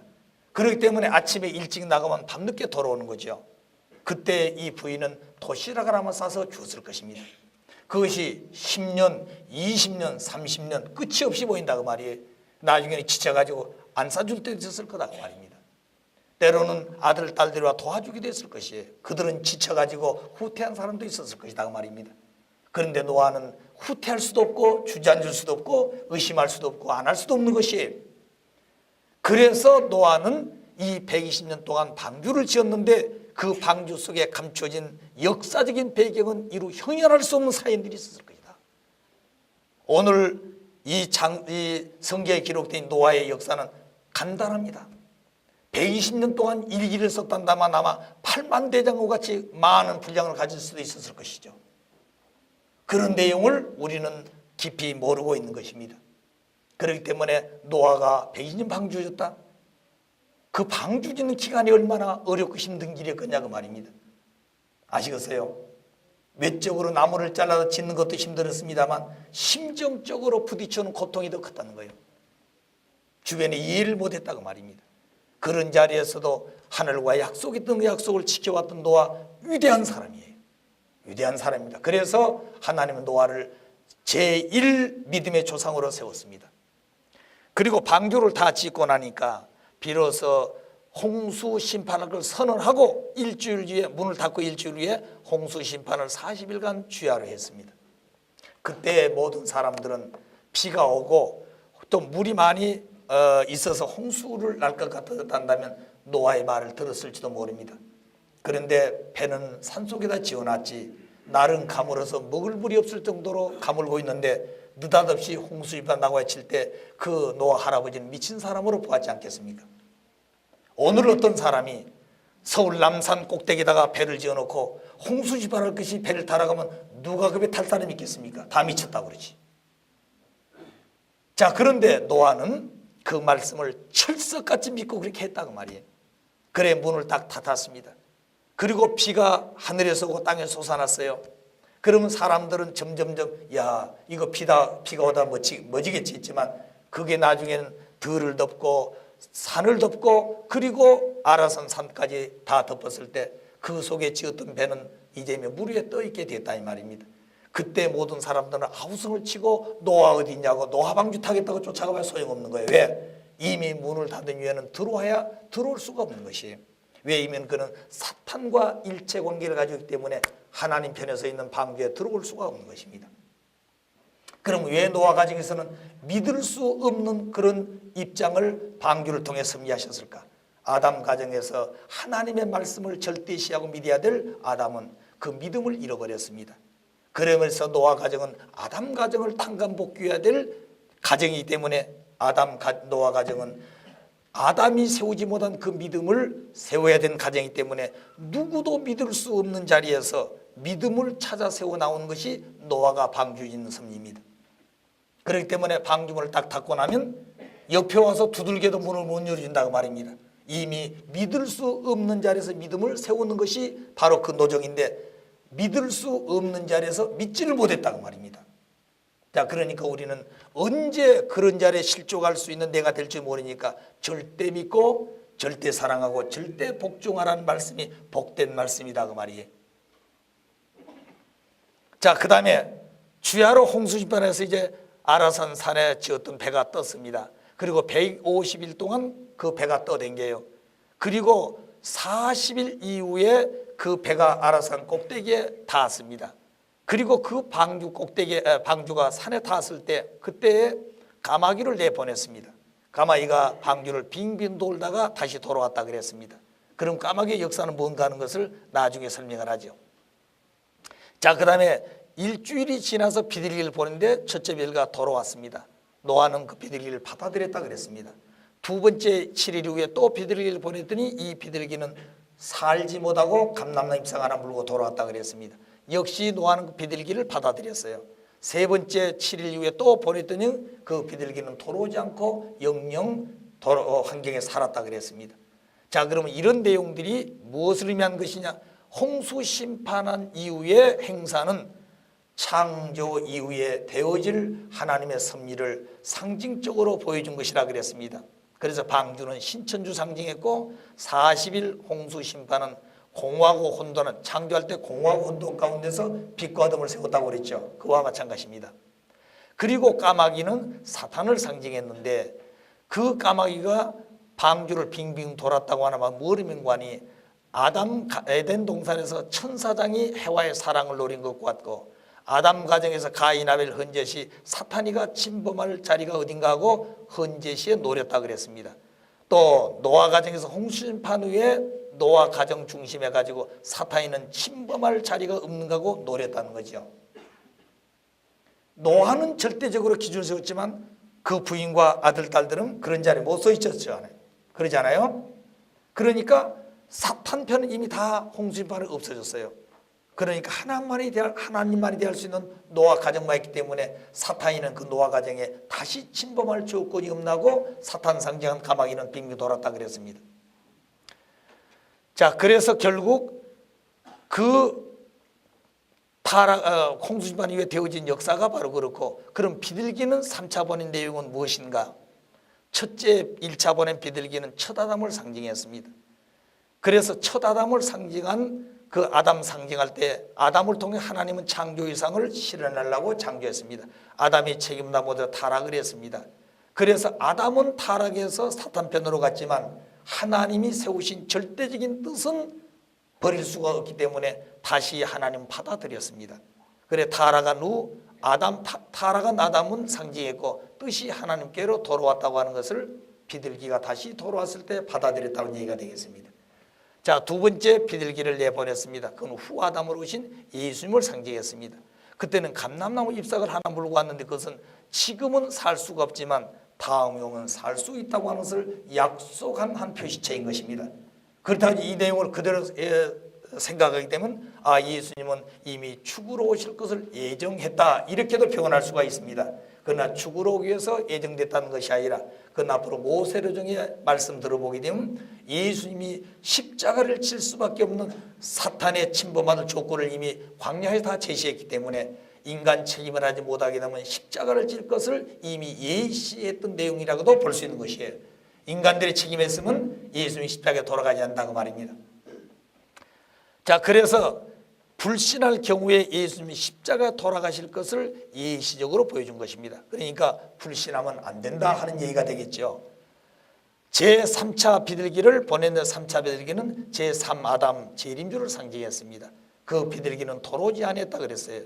그렇기 때문에 아침에 일찍 나가면 밤늦게 돌아오는 거죠. 그때 이 부인은 도시락을 한번 싸서 주었을 것입니다. 그것이 10년, 20년, 30년 끝이 없이 보인다고 말이에요. 나중에는 지쳐가지고 안 사줄 때도 있었을 거다고 말입니다. 때로는 아들, 딸들과 도와주기도 했을 것이에요. 그들은 지쳐가지고 후퇴한 사람도 있었을 것이다 그 말입니다. 그런데 노아는 후퇴할 수도 없고 주저앉을 수도 없고 의심할 수도 없고 안 할 수도 없는 것이에요. 그래서 노아는 이 120년 동안 방주를 지었는데 그 방주 속에 감춰진 역사적인 배경은 이루 형연할 수 없는 사연들이 있었을 것이다. 오늘 이 성경에 기록된 노아의 역사는 간단합니다. 120년 동안 일기를 썼단다면 아마 8만 대장과 같이 많은 분량을 가질 수도 있었을 것이죠. 그런 내용을 우리는 깊이 모르고 있는 것입니다. 그렇기 때문에 노아가 120년 방주였다. 그 방주 짓는 기간이 얼마나 어렵고 힘든 길이었겠냐고 말입니다. 아시겠어요? 외적으로 나무를 잘라서 짓는 것도 힘들었습니다만 심정적으로 부딪혀는 고통이 더 컸다는 거예요. 주변에 이해를 못했다고 말입니다. 그런 자리에서도 하늘과 약속했던 그 약속을 지켜왔던 노아, 위대한 사람이에요. 위대한 사람입니다. 그래서 하나님은 노아를 제1 믿음의 조상으로 세웠습니다. 그리고 방주를 다 짓고 나니까 비로소 홍수 심판을 선언하고 일주일 뒤에 문을 닫고 일주일 후에 홍수 심판을 40일간 주야로 했습니다. 그때 모든 사람들은 비가 오고 또 물이 많이 있어서 홍수를 날 것 같았다면 노아의 말을 들었을지도 모릅니다. 그런데 배는 산속에다 지어놨지 날은 가물어서 먹을 물이 없을 정도로 가물고 있는데 느닷없이 홍수가 나고 해칠 때 그 노아 할아버지는 미친 사람으로 보았지 않겠습니까? 오늘 어떤 사람이 서울 남산 꼭대기에다가 배를 지어놓고 홍수 집안할 것이 배를 타러가면 누가 그 배 탈 사람이 있겠습니까? 다 미쳤다고 그러지. 자, 그런데 노아는 그 말씀을 철석같이 믿고 그렇게 했다고 말이에요. 그래 문을 딱 닫았습니다. 그리고 비가 하늘에서 오고 땅에서 솟아났어요. 그러면 사람들은 점점점 야 이거 비가 오다 멋지겠지 했지만 그게 나중에는 들을 덮고 산을 덮고 그리고 아라산 산까지 다 덮었을 때 그 속에 지었던 배는 이제면 물 위에 떠 있게 됐다 이 말입니다. 그때 모든 사람들은 아우성을 치고 노아 어디 있냐고 노아 방주 타겠다고 쫓아가면 소용없는 거예요. 왜? 이미 문을 닫은 위에는 들어와야 들어올 수가 없는 것이에요. 왜냐하면 그는 사탄과 일체 관계를 가지고 있기 때문에 하나님 편에 서 있는 방주에 들어올 수가 없는 것입니다. 그럼 왜 노아 가정에서는 믿을 수 없는 그런 입장을 방주를 통해 섭리하셨을까? 아담 가정에서 하나님의 말씀을 절대시하고 믿어야 될 아담은 그 믿음을 잃어버렸습니다. 그러면서 노아 가정은 아담 가정을 탕감복귀해야 될 가정이기 때문에 노아 가정은 아담이 세우지 못한 그 믿음을 세워야 되는 가정이기 때문에 누구도 믿을 수 없는 자리에서 믿음을 찾아 세워 나오는 것이 노아가 방주 짓는 섭리입니다. 그렇기 때문에 방주문을 딱 닫고 나면 옆에 와서 두들겨도 문을 못 열어준다고 말입니다. 이미 믿을 수 없는 자리에서 믿음을 세우는 것이 바로 그 노정인데 믿을 수 없는 자리에서 믿지를 못했다고 말입니다. 자, 그러니까 우리는 언제 그런 자리에 실족할 수 있는 내가 될지 모르니까 절대 믿고 절대 사랑하고 절대 복종하라는 말씀이 복된 말씀이다 그 말이에요. 자, 그 다음에 주야로 홍수심판에서 이제 아라산 산에 지었던 배가 떴습니다. 그리고 150일 동안 그 배가 떠댕겨요. 그리고 40일 이후에 그 배가 아라산 꼭대기에 닿았습니다. 그리고 그 방주가 산에 닿았을 때 그때에 까마귀를 내보냈습니다. 까마귀가 방주를 빙빙 돌다가 다시 돌아왔다 그랬습니다. 그럼 까마귀의 역사는 뭔가 하는 것을 나중에 설명을 하죠. 자, 그 다음에 일주일이 지나서 비둘기를 보는데 첫째 비둘기가 돌아왔습니다. 노아는 그 비둘기를 받아들였다 그랬습니다. 두 번째 7일 후에 또 비둘기를 보냈더니 이 비둘기는 살지 못하고 감람나 잎상 하나 물고 돌아왔다 그랬습니다. 역시 노아는 그 비둘기를 받아들였어요. 세 번째 7일 후에 또 보냈더니 그 비둘기는 돌아오지 않고 영영 환경에 살았다 그랬습니다. 자, 그러면 이런 내용들이 무엇을 의미한 것이냐? 홍수 심판한 이후의 행사는 창조 이후에 되어질 하나님의 섭리를 상징적으로 보여준 것이라 그랬습니다. 그래서 방주는 신천주 상징했고 40일 홍수 심판은 공하고 혼돈은 창조할 때 공하고 혼돈 가운데서 빛과 어둠을 세웠다고 그랬죠. 그와 마찬가지입니다. 그리고 까마귀는 사탄을 상징했는데 그 까마귀가 방주를 빙빙 돌았다고 하나만 뭐를 명관이 아담 에덴 동산에서 천사장이 해와의 사랑을 노린 것 같고 아담 가정에서 가인 아벨 헌젯이 사탄이가 침범할 자리가 어딘가 하고 헌젯이 노렸다 그랬습니다. 또 노아 가정에서 홍수심판 후에 노아 가정 중심해 가지고 사탄이는 침범할 자리가 없는가 하고 노렸다는 거죠. 노아는 절대적으로 기준을 세웠지만 그 부인과 아들 딸들은 그런 자리에 못 서 있었죠. 그러지 않아요? 그러니까 사탄 편은 이미 다 홍수심판을 없어졌어요. 그러니까 하나님만이 대할 수 있는 노아 가정만 있기 때문에 사탄이는 그 노아 가정에 다시 침범할 조건이 없나고 사탄 상징한 까마귀는 빙빙 돌았다 그랬습니다. 자, 그래서 결국 그 홍수심판 이후에 되어진 역사가 바로 그렇고, 그럼 비둘기는 3차 보낸 내용은 무엇인가? 첫째 1차 보낸 비둘기는 첫 아담을 상징했습니다. 그래서 첫 아담을 상징한 그 아담 상징할 때 아담을 통해 하나님은 창조 이상을 실현하려고 창조했습니다. 아담이 책임다 못해 타락을 했습니다. 그래서 아담은 타락해서 사탄 편으로 갔지만 하나님이 세우신 절대적인 뜻은 버릴 수가 없기 때문에 다시 하나님 받아들였습니다. 그래 타락한 후 타락한 아담은 상징했고 뜻이 하나님께로 돌아왔다고 하는 것을 비둘기가 다시 돌아왔을 때 받아들였다는 얘기가 되겠습니다. 자, 두 번째 비둘기를 내보냈습니다. 그건 후 아담으로 오신 예수님을 상징했습니다. 그때는 감람나무 잎사귀를 하나 물고 왔는데 그것은 지금은 살 수가 없지만 다음 용은 살 수 있다고 하는 것을 약속한 한 표시체인 것입니다. 그렇다고 이 내용을 그대로 생각하게 되면 예수님은 이미 죽으러 오실 것을 예정했다 이렇게도 표현할 수가 있습니다. 그러나 죽으러 오기 위해서 예정됐다는 것이 아니라 그건 앞으로 모세로정의 말씀 들어보게 되면 예수님이 십자가를 칠 수밖에 없는 사탄의 침범받을 조건을 이미 광야에 다 제시했기 때문에 인간 책임을 하지 못하게 되면 십자가를 질 것을 이미 예시했던 내용이라고도 볼 수 있는 것이에요. 인간들이 책임했으면 예수님이 십자가에 돌아가지 않는다고 말입니다. 자, 그래서 불신할 경우에 예수님이 십자가에 돌아가실 것을 예시적으로 보여준 것입니다. 그러니까 불신하면 안 된다 하는 얘기가 되겠죠. 제3차 비둘기를 보냈는데 3차 비둘기는 제3아담 재림주를 상징했습니다. 그 비둘기는 돌아오지 않았다 그랬어요.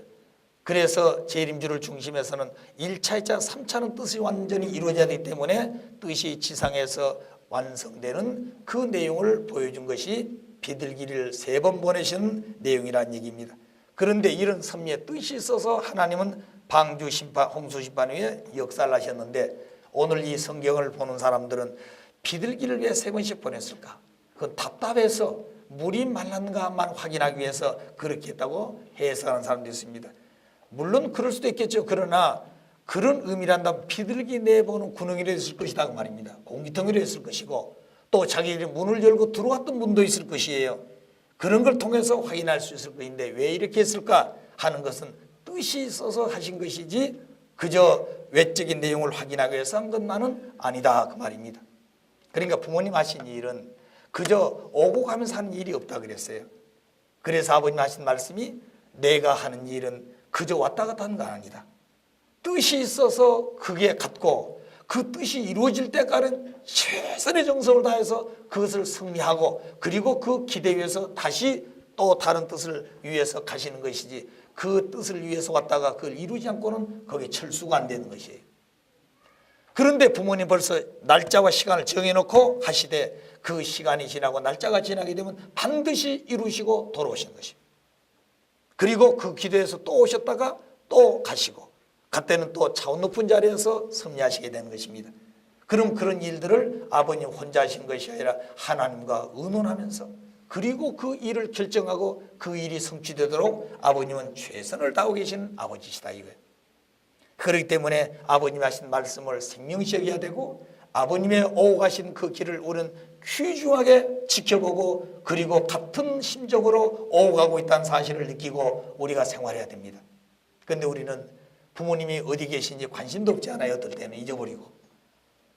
그래서 재림주를 중심해서는 1차, 2차, 3차는 뜻이 완전히 이루어져야 되기 때문에 뜻이 지상에서 완성되는 그 내용을 보여준 것이 비둘기를 3번 보내신 내용이라는 얘기입니다. 그런데 이런 섭리에 뜻이 있어서 하나님은 방주 심판, 홍수 심판 후에 역사를 하셨는데 오늘 이 성경을 보는 사람들은 비둘기를 왜 3번씩 보냈을까? 그건 답답해서 물이 말랐는가만 확인하기 위해서 그렇게 했다고 해석하는 사람도 있습니다. 물론 그럴 수도 있겠죠. 그러나 그런 의미란다면 비둘기 내보는 구멍이라 있을 것이다 그 말입니다. 공기통이라 있을 것이고 또 자기들이 문을 열고 들어왔던 문도 있을 것이에요. 그런 걸 통해서 확인할 수 있을 것인데 왜 이렇게 했을까 하는 것은 뜻이 있어서 하신 것이지 그저 외적인 내용을 확인하기 위해서 한 것만은 아니다 그 말입니다. 그러니까 부모님 하신 일은 그저 오고 가면서 하는 일이 없다 그랬어요. 그래서 아버님 하신 말씀이 내가 하는 일은 그저 왔다 갔다 하는 건 아니다. 뜻이 있어서 그게 갖고 그 뜻이 이루어질 때까지는 최선의 정성을 다해서 그것을 승리하고 그리고 그 기대 위해서 다시 또 다른 뜻을 위해서 가시는 것이지 그 뜻을 위해서 왔다가 그걸 이루지 않고는 거기에 철수가 안 되는 것이에요. 그런데 부모님 벌써 날짜와 시간을 정해놓고 하시되 그 시간이 지나고 날짜가 지나게 되면 반드시 이루시고 돌아오시는 것입니다. 그리고 그 기도에서 또 오셨다가 또 가시고 그때는 또 차원 높은 자리에서 승리하시게 되는 것입니다. 그럼 그런 일들을 아버님 혼자 하신 것이 아니라 하나님과 의논하면서 그리고 그 일을 결정하고 그 일이 성취되도록 아버님은 최선을 다하고 계시는 아버지시다 이거예요. 그렇기 때문에 아버님이 하신 말씀을 생명시 여겨야 되고 아버님의 오고 가신 그 길을 우리는 귀중하게 지켜보고 그리고 같은 심정으로 오고 가고 있다는 사실을 느끼고 우리가 생활해야 됩니다. 그런데 우리는 부모님이 어디 계신지 관심도 없지 않아요. 어떨 때는 잊어버리고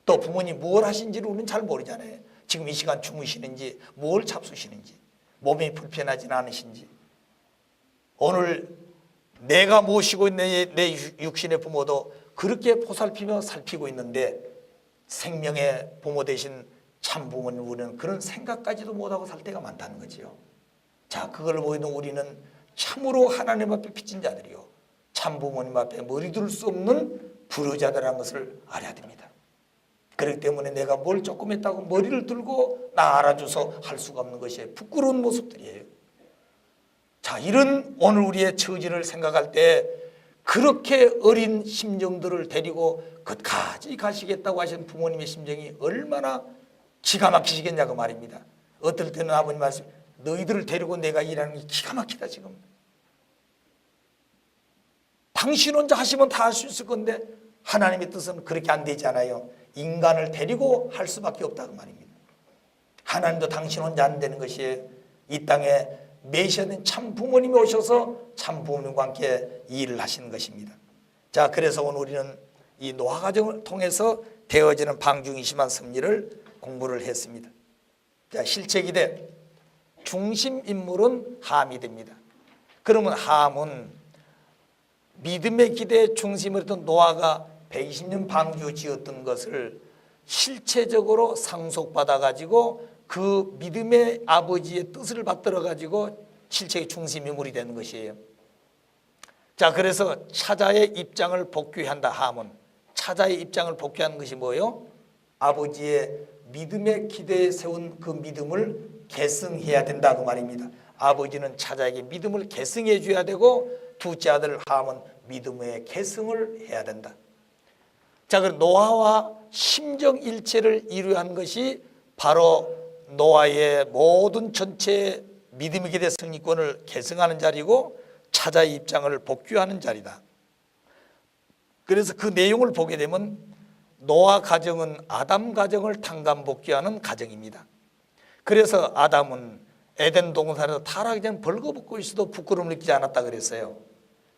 또 부모님 뭘 하신지를 우리는 잘 모르잖아요. 지금 이 시간 주무시는지 뭘 잡수시는지 몸이 불편하진 않으신지 오늘 내가 모시고 있는 내 육신의 부모도 그렇게 보살피며 살피고 있는데 생명의 부모 되신 참 부모님 우리는 그런 생각까지도 못하고 살 때가 많다는 거지요. 자, 그걸 보이는 우리는 참으로 하나님 앞에 빚진 자들이요 참 부모님 앞에 머리 둘 수 없는 불효자들이라는 것을 알아야 됩니다. 그렇기 때문에 내가 뭘 조금 했다고 머리를 들고 나 알아줘서 할 수가 없는 것이 부끄러운 모습들이에요. 자, 이런 오늘 우리의 처지를 생각할 때 그렇게 어린 심정들을 데리고 끝까지 가시겠다고 하신 부모님의 심정이 얼마나 기가 막히시겠냐고 말입니다. 어떨 때는 아버님 말씀 너희들을 데리고 내가 일하는 게 기가 막히다 지금. 당신 혼자 하시면 다 할 수 있을 건데 하나님의 뜻은 그렇게 안 되잖아요. 인간을 데리고 할 수밖에 없다고 말입니다. 하나님도 당신 혼자 안 되는 것이 이 땅에 메시아는 참 부모님이 오셔서 참 부모님과 함께 일을 하시는 것입니다. 자, 그래서 오늘 우리는 이 노아 가정을 통해서 되어지는 방중이 심한 섭리를 공부를 했습니다. 자, 실체기대 중심 인물은 함이 됩니다. 그러면 함은 믿음의 기대의 중심을 했던 노아가 120년 방주 지었던 것을 실체적으로 상속받아 가지고 그 믿음의 아버지의 뜻을 받들어 가지고 실체의 중심 인물이 되는 것이에요. 자, 그래서 차자의 입장을 복귀한다. 함은 차자의 입장을 복귀하는 것이 뭐예요? 아버지의 믿음의 기대에 세운 그 믿음을 계승해야 된다 그 말입니다. 아버지는 차자에게 믿음을 계승해 줘야 되고 둘째 아들 함은 믿음의 계승을 해야 된다. 자, 그럼 노아와 심정일체를 이루한 것이 바로 노아의 모든 전체 믿음의 기대 승리권을 계승하는 자리고 차자의 입장을 복귀하는 자리다. 그래서 그 내용을 보게 되면 노아 가정은 아담 가정을 탕감복귀하는 가정입니다. 그래서 아담은 에덴 동산에서 타락하기 전 벌거벗고 있어도 부끄러움을 느끼지 않았다 그랬어요.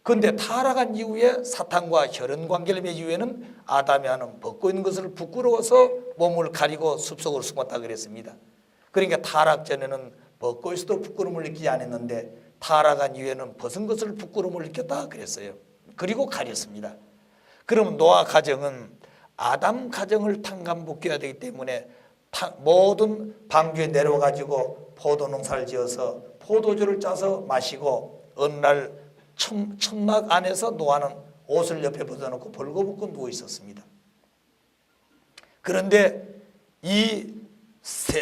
그런데 타락한 이후에 사탄과 혈연 관계를 맺은 이후에는 아담이 하는 벗고 있는 것을 부끄러워서 몸을 가리고 숲속으로 숨었다 그랬습니다. 그러니까 타락 전에는 벗고 있어도 부끄러움을 느끼지 않았는데 타락한 이후에는 벗은 것을 부끄러움을 느꼈다 그랬어요. 그리고 가렸습니다. 그러면 노아 가정은 아담 가정을 탕감복귀해야 되기 때문에 모든 방주에 내려가지고 포도 농사를 지어서 포도주를 짜서 마시고 어느 날 천막 안에서 노아는 옷을 옆에 벗어놓고 벌거벗고 누워 있었습니다. 그런데 이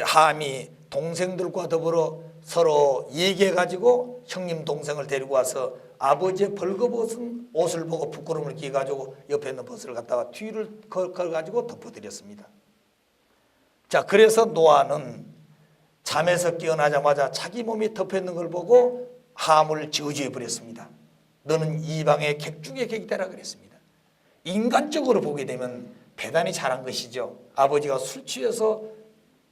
함이 동생들과 더불어 서로 얘기해가지고 형님 동생을 데리고 와서 아버지의 벌거벗은 옷을 보고 부끄러움을 느껴가지고 옆에 있는 벗을 갖다가 뒤를 걸어가지고 덮어드렸습니다. 자, 그래서 노아는 잠에서 깨어나자마자 자기 몸이 덮여있는 걸 보고 함을 저주해 버렸습니다. 너는 이방의 객 중에 객이 되라 그랬습니다. 인간적으로 보게 되면 대단히 잘한 것이죠. 아버지가 술 취해서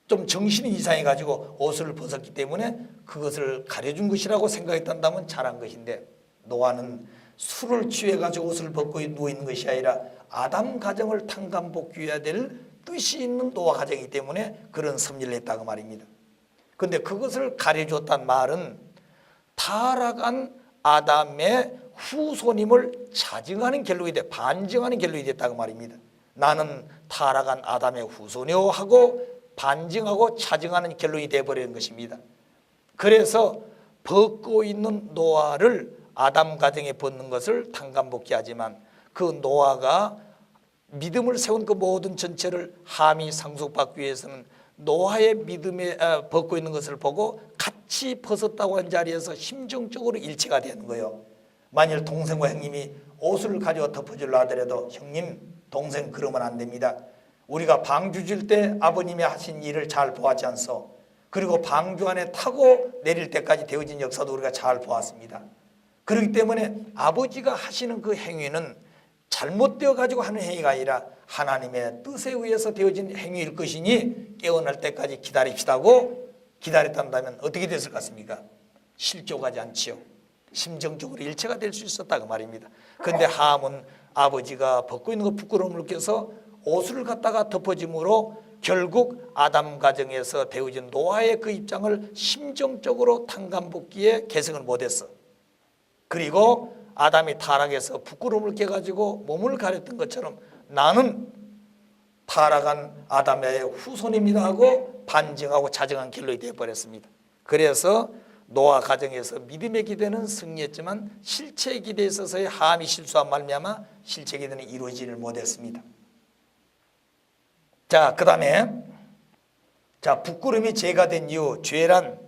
좀 정신이 이상해가지고 옷을 벗었기 때문에 그것을 가려준 것이라고 생각했단다면 잘한 것인데, 노아는 술을 취해가지고 옷을 벗고 누워있는 것이 아니라 아담 가정을 탕감복귀해야 될 뜻이 있는 노아 가정이기 때문에 그런 섭리를 했다고 말입니다. 그런데 그것을 가려줬단 말은 타락한 아담의 후손임을 자증하는 결론이 돼, 반증하는 결론이 됐다고 말입니다. 나는 타락한 아담의 후손이요 하고 반증하고 차증하는 결론이 되어버리는 것입니다. 그래서 벗고 있는 노아를 아담 가정에 벗는 것을 탕감복귀하지만, 그 노아가 믿음을 세운 그 모든 전체를 함이 상속받기 위해서는 노아의 믿음에 벗고 있는 것을 보고 같이 벗었다고 한 자리에서 심정적으로 일치가 되는 거예요. 만일 동생과 형님이 옷을 가지고 덮어주려 하더라도, 형님, 동생 그러면 안 됩니다. 우리가 방주 질 때 아버님이 하신 일을 잘 보았지 않소? 그리고 방주 안에 타고 내릴 때까지 되어진 역사도 우리가 잘 보았습니다. 그렇기 때문에 아버지가 하시는 그 행위는 잘못되어 가지고 하는 행위가 아니라 하나님의 뜻에 의해서 되어진 행위일 것이니 깨어날 때까지 기다립시다고 기다렸단다면 어떻게 됐을 것 같습니까? 실족하지 않지요. 심정적으로 일체가 될 수 있었다고 말입니다. 그런데 함은 아버지가 벗고 있는 그 부끄러움을 느껴서 옷을 갖다가 덮어짐으로 결국 아담 가정에서 되어진 노아의 그 입장을 심정적으로 탕감복귀에 개성을 못했어. 그리고 아담이 타락해서 부끄러움을 깨가지고 몸을 가렸던 것처럼 나는 타락한 아담의 후손입니다 하고 반증하고 자정한 결론이 되어버렸습니다. 그래서 노아 가정에서 믿음의 기대는 승리했지만 실체의 기대에 있어서의 함이 실수한 말미암아 실체 기대는 이루어지를 못했습니다. 자, 그 다음에 부끄러움이 죄가 된 이유, 죄란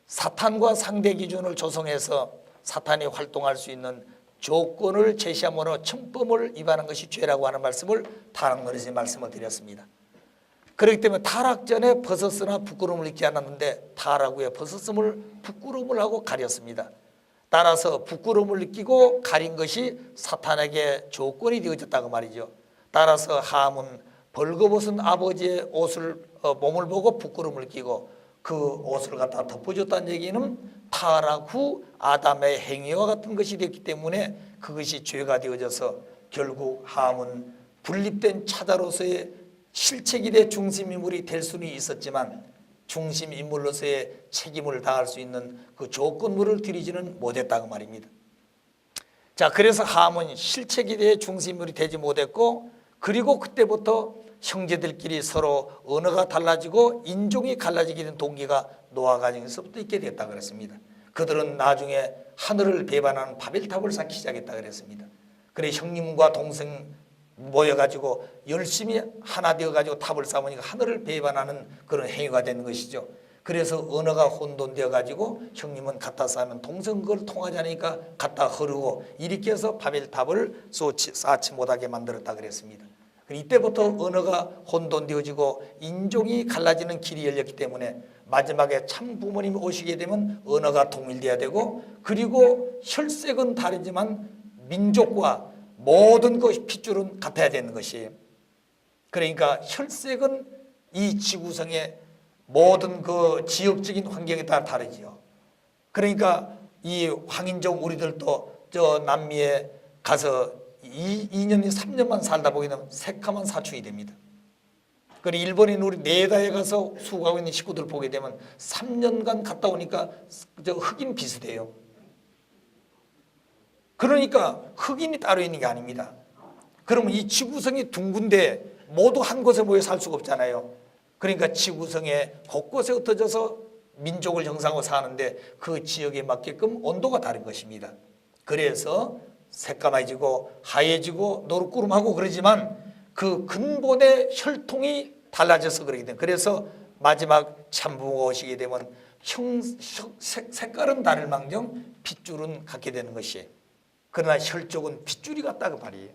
사탄과 상대 기준을 조성해서 사탄이 활동할 수 있는 조건을 제시함으로 천범을 위반한 것이 죄라고 하는 말씀을 타락노릇에 말씀을 드렸습니다. 그렇기 때문에 타락 전에 벗었으나 부끄러움을 잊지 않았는데 타락 후에 벗었음을 부끄러움을 하고 가렸습니다. 따라서 부끄러움을 느끼고 가린 것이 사탄에게 조건이 되어졌다고 말이죠. 따라서 함은 벌거벗은 아버지의 옷을 몸을 보고 부끄러움을 느끼고 그 옷을 갖다 덮어줬다는 얘기는 타락 후 아담의 행위와 같은 것이 됐기 때문에 그것이 죄가 되어져서 결국 함은 분립된 차자로서의 실체기대 중심인물이 될 수는 있었지만 중심인물로서의 책임을 다할 수 있는 그 조건물을 들이지는 못했다고 말입니다. 자, 그래서 함은 실체기대의 중심인물이 되지 못했고, 그리고 그때부터 형제들끼리 서로 언어가 달라지고 인종이 갈라지게 된 동기가 노아 가정에서부터 있게 됐다 그랬습니다. 그들은 나중에 하늘을 배반하는 바벨탑을 쌓기 시작했다 그랬습니다. 그래 형님과 동생 모여가지고 열심히 하나 되어가지고 탑을 쌓으니까 하늘을 배반하는 그런 행위가 되는 것이죠. 그래서 언어가 혼돈되어가지고 형님은 갖다 쌓으면 동생 그걸 통하지 않으니까 갖다 흐르고 이렇게 해서 바벨탑을 쌓지 못하게 만들었다 그랬습니다. 이때부터 언어가 혼돈되어지고 인종이 갈라지는 길이 열렸기 때문에 마지막에 참 부모님이 오시게 되면 언어가 통일돼야 되고, 그리고 혈색은 다르지만 민족과 모든 것 핏줄은 같아야 되는 것이, 그러니까 혈색은 이 지구상의 모든 그 지역적인 환경에 따라 다르지요. 그러니까 이 황인종 우리들도 저 남미에 가서 2년, 3년만 살다 보게 되면 새까만 사춘이 됩니다. 그리고 일본인 우리 네다에 가서 수고하고 있는 식구들 보게 되면 3년간 갔다 오니까 저 흑인 비슷해요. 그러니까 흑인이 따로 있는 게 아닙니다. 그러면 이 지구성이 둥근데 모두 한 곳에 모여 살 수가 없잖아요. 그러니까 지구성에 곳곳에 흩어져서 민족을 형성하고 사는데 그 지역에 맞게끔 온도가 다른 것입니다. 그래서 새까매지고 하얘지고 노릇구름하고 그러지만 그 근본의 혈통이 달라져서 그러게 됩니다. 그래서 마지막 참부모가 오시게 되면 색깔은 다를 망정 핏줄은 같게 되는 것이, 그러나 혈족은 핏줄이 같다고 말이에요.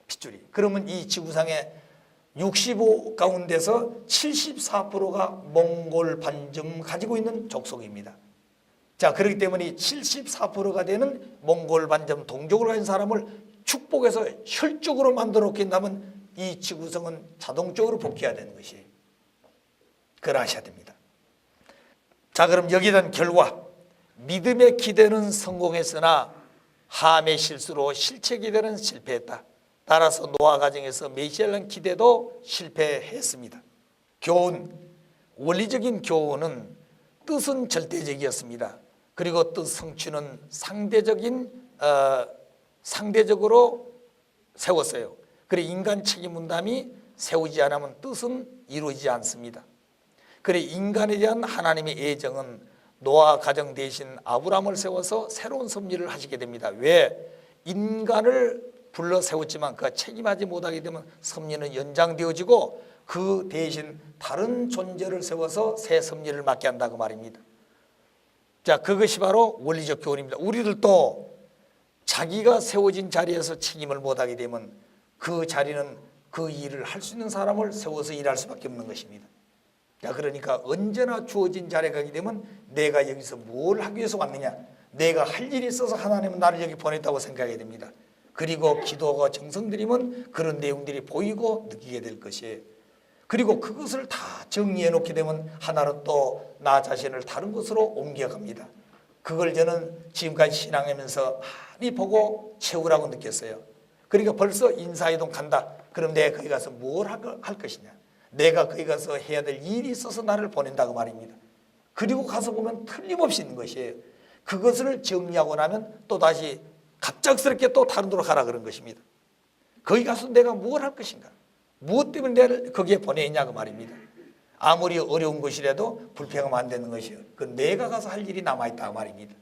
핏줄이. 그러면 이 지구상에 65 가운데서 74%가 몽골 반점 가지고 있는 족속입니다. 자, 그렇기 때문에 74%가 되는 몽골 반점 동족을 가진 사람을 축복해서 혈족으로 만들어 놓게 된다면 이 지구성은 자동적으로 복귀해야 되는 것이에요. 그걸 아셔야 됩니다. 자, 그럼 여기에 대한 결과, 믿음의 기대는 성공했으나 함의 실수로 실체 기대는 실패했다. 따라서 노아 가정에서 메시아를 기대도 실패했습니다. 교훈, 원리적인 교훈은 뜻은 절대적이었습니다. 그리고 뜻 성취는 상대적으로 세웠어요. 그래 인간 책임 분담이 세우지 않으면 뜻은 이루어지지 않습니다. 그래 인간에 대한 하나님의 애정은 노아 가정 대신 아브라함을 세워서 새로운 섭리를 하시게 됩니다. 왜? 인간을 불러 세웠지만 그 책임하지 못하게 되면 섭리는 연장되어지고 그 대신 다른 존재를 세워서 새 섭리를 맡게 한다고 말입니다. 자, 그것이 바로 원리적 교훈입니다. 우리들도 자기가 세워진 자리에서 책임을 못하게 되면 그 자리는 그 일을 할 수 있는 사람을 세워서 일할 수밖에 없는 것입니다. 자, 그러니까 언제나 주어진 자리에 가게 되면 내가 여기서 뭘 하기 위해서 왔느냐, 내가 할 일이 있어서 하나님은 나를 여기 보냈다고 생각하게 됩니다. 그리고 기도가 정성들이면 그런 내용들이 보이고 느끼게 될 것이에요. 그리고 그것을 다 정리해 놓게 되면 하나는 또 나 자신을 다른 곳으로 옮겨갑니다. 그걸 저는 지금까지 신앙하면서 많이 보고 채우라고 느꼈어요. 그러니까 벌써 인사이동 간다. 그럼 내가 거기 가서 뭘 할 것이냐, 내가 거기 가서 해야 될 일이 있어서 나를 보낸다고 말입니다. 그리고 가서 보면 틀림없이 있는 것이에요. 그것을 정리하고 나면 또다시 갑작스럽게 또 다른 데로 가라 그런 것입니다. 거기 가서 내가 뭘 할 것인가, 무엇 때문에 내가 거기에 보내냐고 말입니다. 아무리 어려운 것이라도 불평하면 안 되는 것이에요. 그 내가 가서 할 일이 남아있다고 말입니다.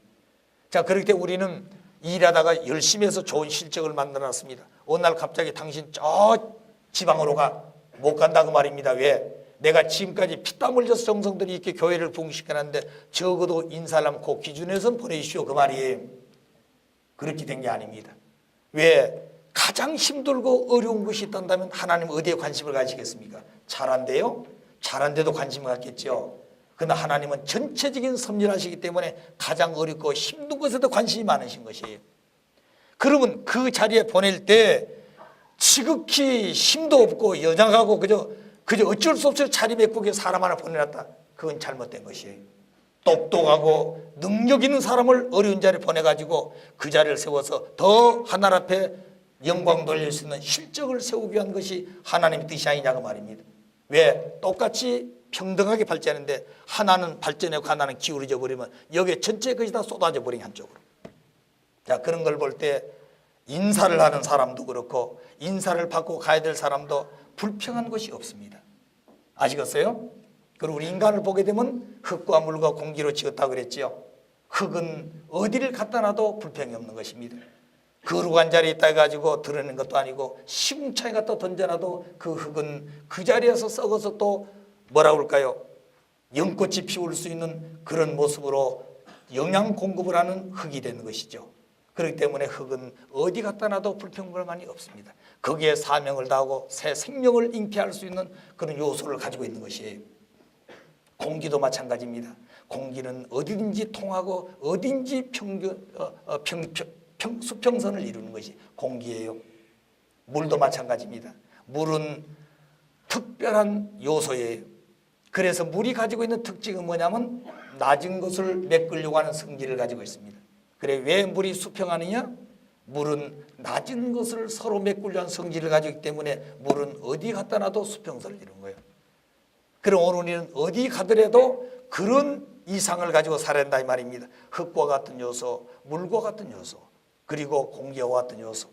자, 그럴 때 우리는 일하다가 열심히 해서 좋은 실적을 만들어놨습니다. 어느 날 갑자기 당신 저 지방으로 못 간다고 말입니다. 왜? 내가 지금까지 피땀 흘려서 정성들이 이렇게 교회를 부흥시켜놨는데 적어도 인사람 그 기준에선 보내주시오 그 말이에요. 그렇게 된 게 아닙니다. 왜? 가장 힘들고 어려운 것이 있다면 하나님 어디에 관심을 가지겠습니까? 잘한대요? 잘한데도 관심을 갖겠죠. 그러나 하나님은 전체적인 섭리를 하시기 때문에 가장 어렵고 힘든 것에도 관심이 많으신 것이에요. 그러면 그 자리에 보낼 때 지극히 힘도 없고 여장하고 그저 어쩔 수 없이 차림애꾸게 사람 하나 보내놨다. 그건 잘못된 것이에요. 똑똑하고 능력 있는 사람을 어려운 자리에 보내가지고 그 자리를 세워서 더 하나님 앞에 영광 돌릴 수 있는 실적을 세우기 위한 것이 하나님의 뜻이 아니냐고 말입니다. 왜? 똑같이 평등하게 발전하는데 하나는 발전하고 하나는 기울어져 버리면 여기에 전체 것이 다 쏟아져 버리는 한쪽으로. 자, 그런 걸 볼 때 인사를 하는 사람도 그렇고 인사를 받고 가야 될 사람도 불평한 것이 없습니다. 아시겠어요? 그리고 우리 인간을 보게 되면 흙과 물과 공기로 지었다고 그랬지요. 흙은 어디를 갖다 놔도 불평이 없는 것입니다. 거룩한 자리에 있다 해가지고 드러내는 것도 아니고 시궁창에 갖다 던져놔도 그 흙은 그 자리에서 썩어서 또 뭐라 그럴까요? 연꽃이 피울 수 있는 그런 모습으로 영양 공급을 하는 흙이 되는 것이죠. 그렇기 때문에 흙은 어디 갖다 놔도 불평불만이 없습니다. 거기에 사명을 다하고 새 생명을 잉태할 수 있는 그런 요소를 가지고 있는 것이에요. 공기도 마찬가지입니다. 공기는 어디든지 통하고 어딘지 수평선을 이루는 것이 공기예요. 물도 마찬가지입니다. 물은 특별한 요소예요. 그래서 물이 가지고 있는 특징은 뭐냐면 낮은 것을 메꾸려고 하는 성질을 가지고 있습니다. 그래 왜 물이 수평하느냐? 물은 낮은 것을 서로 메꾸려고 하는 성질을 가지고 있기 때문에 물은 어디 갖다 놔도 수평선을 이루는 거예요. 그럼 오늘 우리는 어디 가더라도 그런 이상을 가지고 살아야 한다 이 말입니다. 흙과 같은 요소, 물과 같은 요소, 그리고 공기와 같은 요소,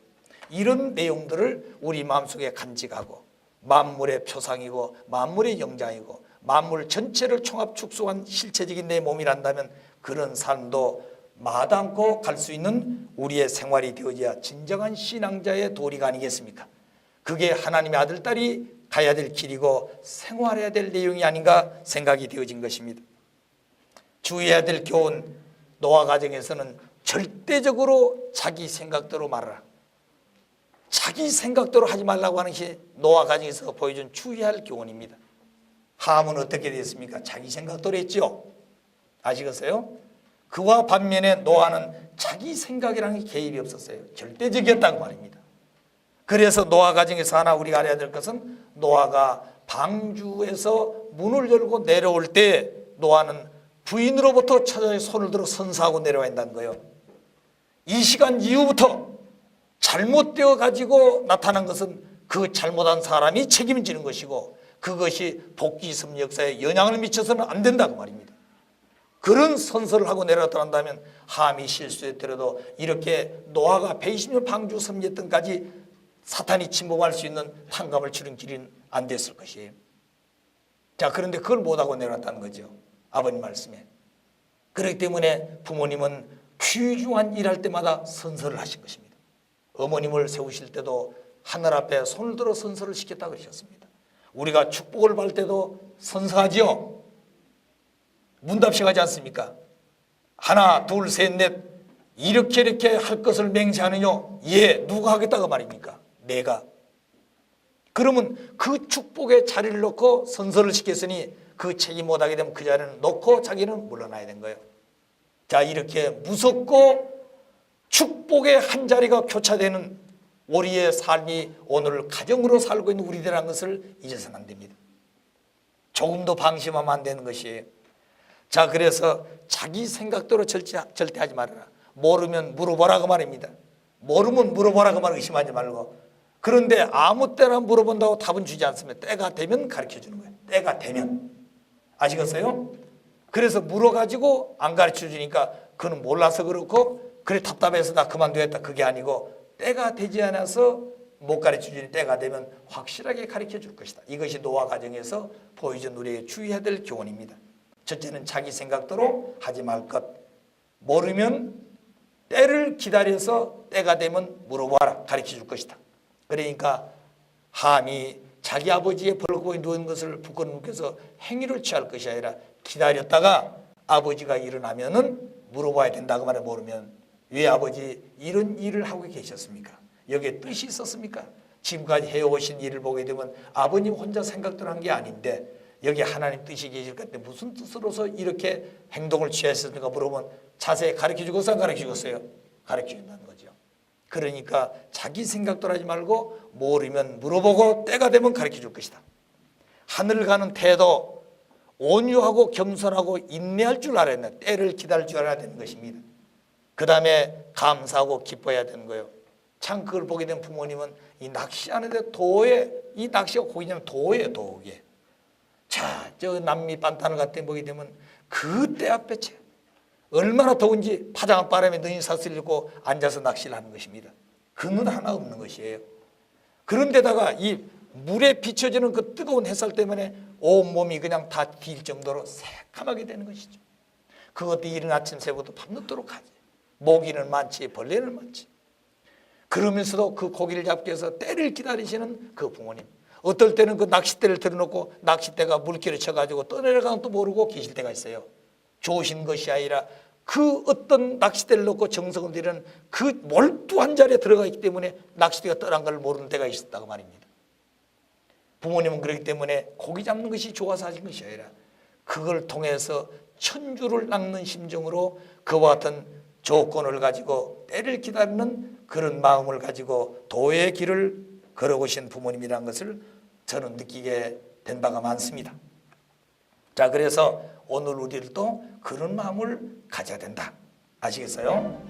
이런 내용들을 우리 마음속에 간직하고 만물의 표상이고 만물의 영장이고 만물 전체를 총합 축소한 실체적인 내 몸이란다면 그런 삶도 마다않고 갈 수 있는 우리의 생활이 되어져야 진정한 신앙자의 도리가 아니겠습니까? 그게 하나님의 아들, 딸이 가야 될 길이고 생활해야 될 내용이 아닌가 생각이 되어진 것입니다. 주의해야 될 교훈, 노아 가정에서는 절대적으로 자기 생각대로 말하라. 자기 생각대로 하지 말라고 하는 것이 노아 가정에서 보여준 주의할 교훈입니다. 함은 어떻게 됐습니까? 자기 생각대로 했죠. 아시겠어요? 그와 반면에 노아는 자기 생각이라는 게 개입이 없었어요. 절대적이었다고 말입니다. 그래서 노아 가정에서 하나 우리가 알아야 될 것은 노아가 방주에서 문을 열고 내려올 때 노아는 부인으로부터 처자의 손을 들어 선사하고 내려와야 한다는 거예요. 이 시간 이후부터 잘못되어 가지고 나타난 것은 그 잘못한 사람이 책임지는 것이고 그것이 복귀섬 역사에 영향을 미쳐서는 안 된다고 말입니다. 그런 선서를 하고 내려왔다 한다면 함이 실수했더라도 이렇게 노아가 120년 방주 섬였던 까지 사탄이 침범할 수 있는 탕감을 치른 길은 안 됐을 것이에요. 자, 그런데 그걸 못하고 내려왔다는 거죠. 아버님 말씀에. 그렇기 때문에 부모님은 귀중한 일할 때마다 선서를 하신 것입니다. 어머님을 세우실 때도 하늘 앞에 손을 들어 선서를 시켰다고 그러셨습니다. 우리가 축복을 받을 때도 선서하지요. 문답식 하지 않습니까? 하나, 둘, 셋, 넷 이렇게 할 것을 맹세하느뇨. 예, 누가 하겠다고 말입니까? 내가. 그러면 그 축복의 자리를 놓고 선서를 시켰으니 그 책임 못하게 되면 그 자리는 놓고 자기는 물러나야 된 거예요. 자, 이렇게 무섭고 축복의 한 자리가 교차되는 우리의 삶이 오늘 가정으로 살고 있는 우리들이라는 것을 잊어서는 안 됩니다. 조금도 방심하면 안 되는 것이에요. 자, 그래서 자기 생각대로 절대 하지 말아라. 모르면 물어보라고 말입니다. 모르면 물어보라고 말 의심하지 말고. 그런데 아무 때나 물어본다고 답은 주지 않습니다. 때가 되면 가르쳐 주는 거예요. 때가 되면. 아시겠어요? 그래서 물어가지고 안 가르쳐 주니까 그는 몰라서 그렇고 그래 답답해서 나 그만두겠다 그게 아니고 때가 되지 않아서 못 가르쳐 주니 때가 되면 확실하게 가르쳐 줄 것이다. 이것이 노아 가정에서 보여준 우리에게 주의해야 될 교훈입니다. 첫째는 자기 생각대로 하지 말 것. 모르면 때를 기다려서 때가 되면 물어봐라. 가르쳐 줄 것이다. 그러니까 함이 자기 아버지의 벌거에 누운 것을 부끄러워서 행위를 취할 것이 아니라 기다렸다가 아버지가 일어나면은 물어봐야 된다고 말해. 모르면 왜 아버지 이런 일을 하고 계셨습니까? 여기에 뜻이 있었습니까? 지금까지 해오신 일을 보게 되면 아버님 혼자 생각대로 한 게 아닌데 여기 하나님 뜻이 계실 것 같은데 무슨 뜻으로서 이렇게 행동을 취하셨는가 물어보면 자세히 가르쳐 주고서 안 가르쳐 주겠어요? 가르쳐 준다는 거죠. 그러니까 자기 생각대로 하지 말고 모르면 물어보고 때가 되면 가르쳐 줄 것이다. 하늘 가는 태도 온유하고 겸손하고 인내할 줄 알아야 된다. 때를 기다릴 줄 알아야 되는 것입니다. 그 다음에 감사하고 기뻐해야 되는 거예요. 참 그걸 보게 된 부모님은 이 낚시하는데 도에 이 낚시가 고기냐면 도예요. 도에. 자, 저 남미 반탄을 갖다 보게 되면 그 때 앞에 얼마나 더운지 파장한 바람에 눈이 사슬리고 앉아서 낚시를 하는 것입니다. 그는 하나 없는 것이에요. 그런데다가 이 물에 비춰지는 그 뜨거운 햇살 때문에 온몸이 그냥 다 딜 정도로 새카맣게 되는 것이죠. 그것도 이른 아침 새부터 밤늦도록 하지. 모기는 많지 벌레는 많지. 그러면서도 그 고기를 잡기 위해서 때를 기다리시는 그 부모님. 어떨 때는 그 낚싯대를 들어놓고 낚싯대가 물길을 쳐가지고 떠내려가는 또 모르고 계실 때가 있어요. 좋으신 것이 아니라 그 어떤 낚싯대를 놓고 정성을 들이는 그 몰두한 자리에 들어가 있기 때문에 낚싯대가 떠난 걸 모르는 때가 있었다고 말입니다. 부모님은 그렇기 때문에 고기 잡는 것이 좋아서 하신 것이 아니라 그걸 통해서 천주를 낚는 심정으로 그와 같은 조건을 가지고 때를 기다리는 그런 마음을 가지고 도의 길을 걸어오신 부모님이라는 것을 저는 느끼게 된 바가 많습니다. 자, 그래서 오늘 우리들도 그런 마음을 가져야 된다. 아시겠어요?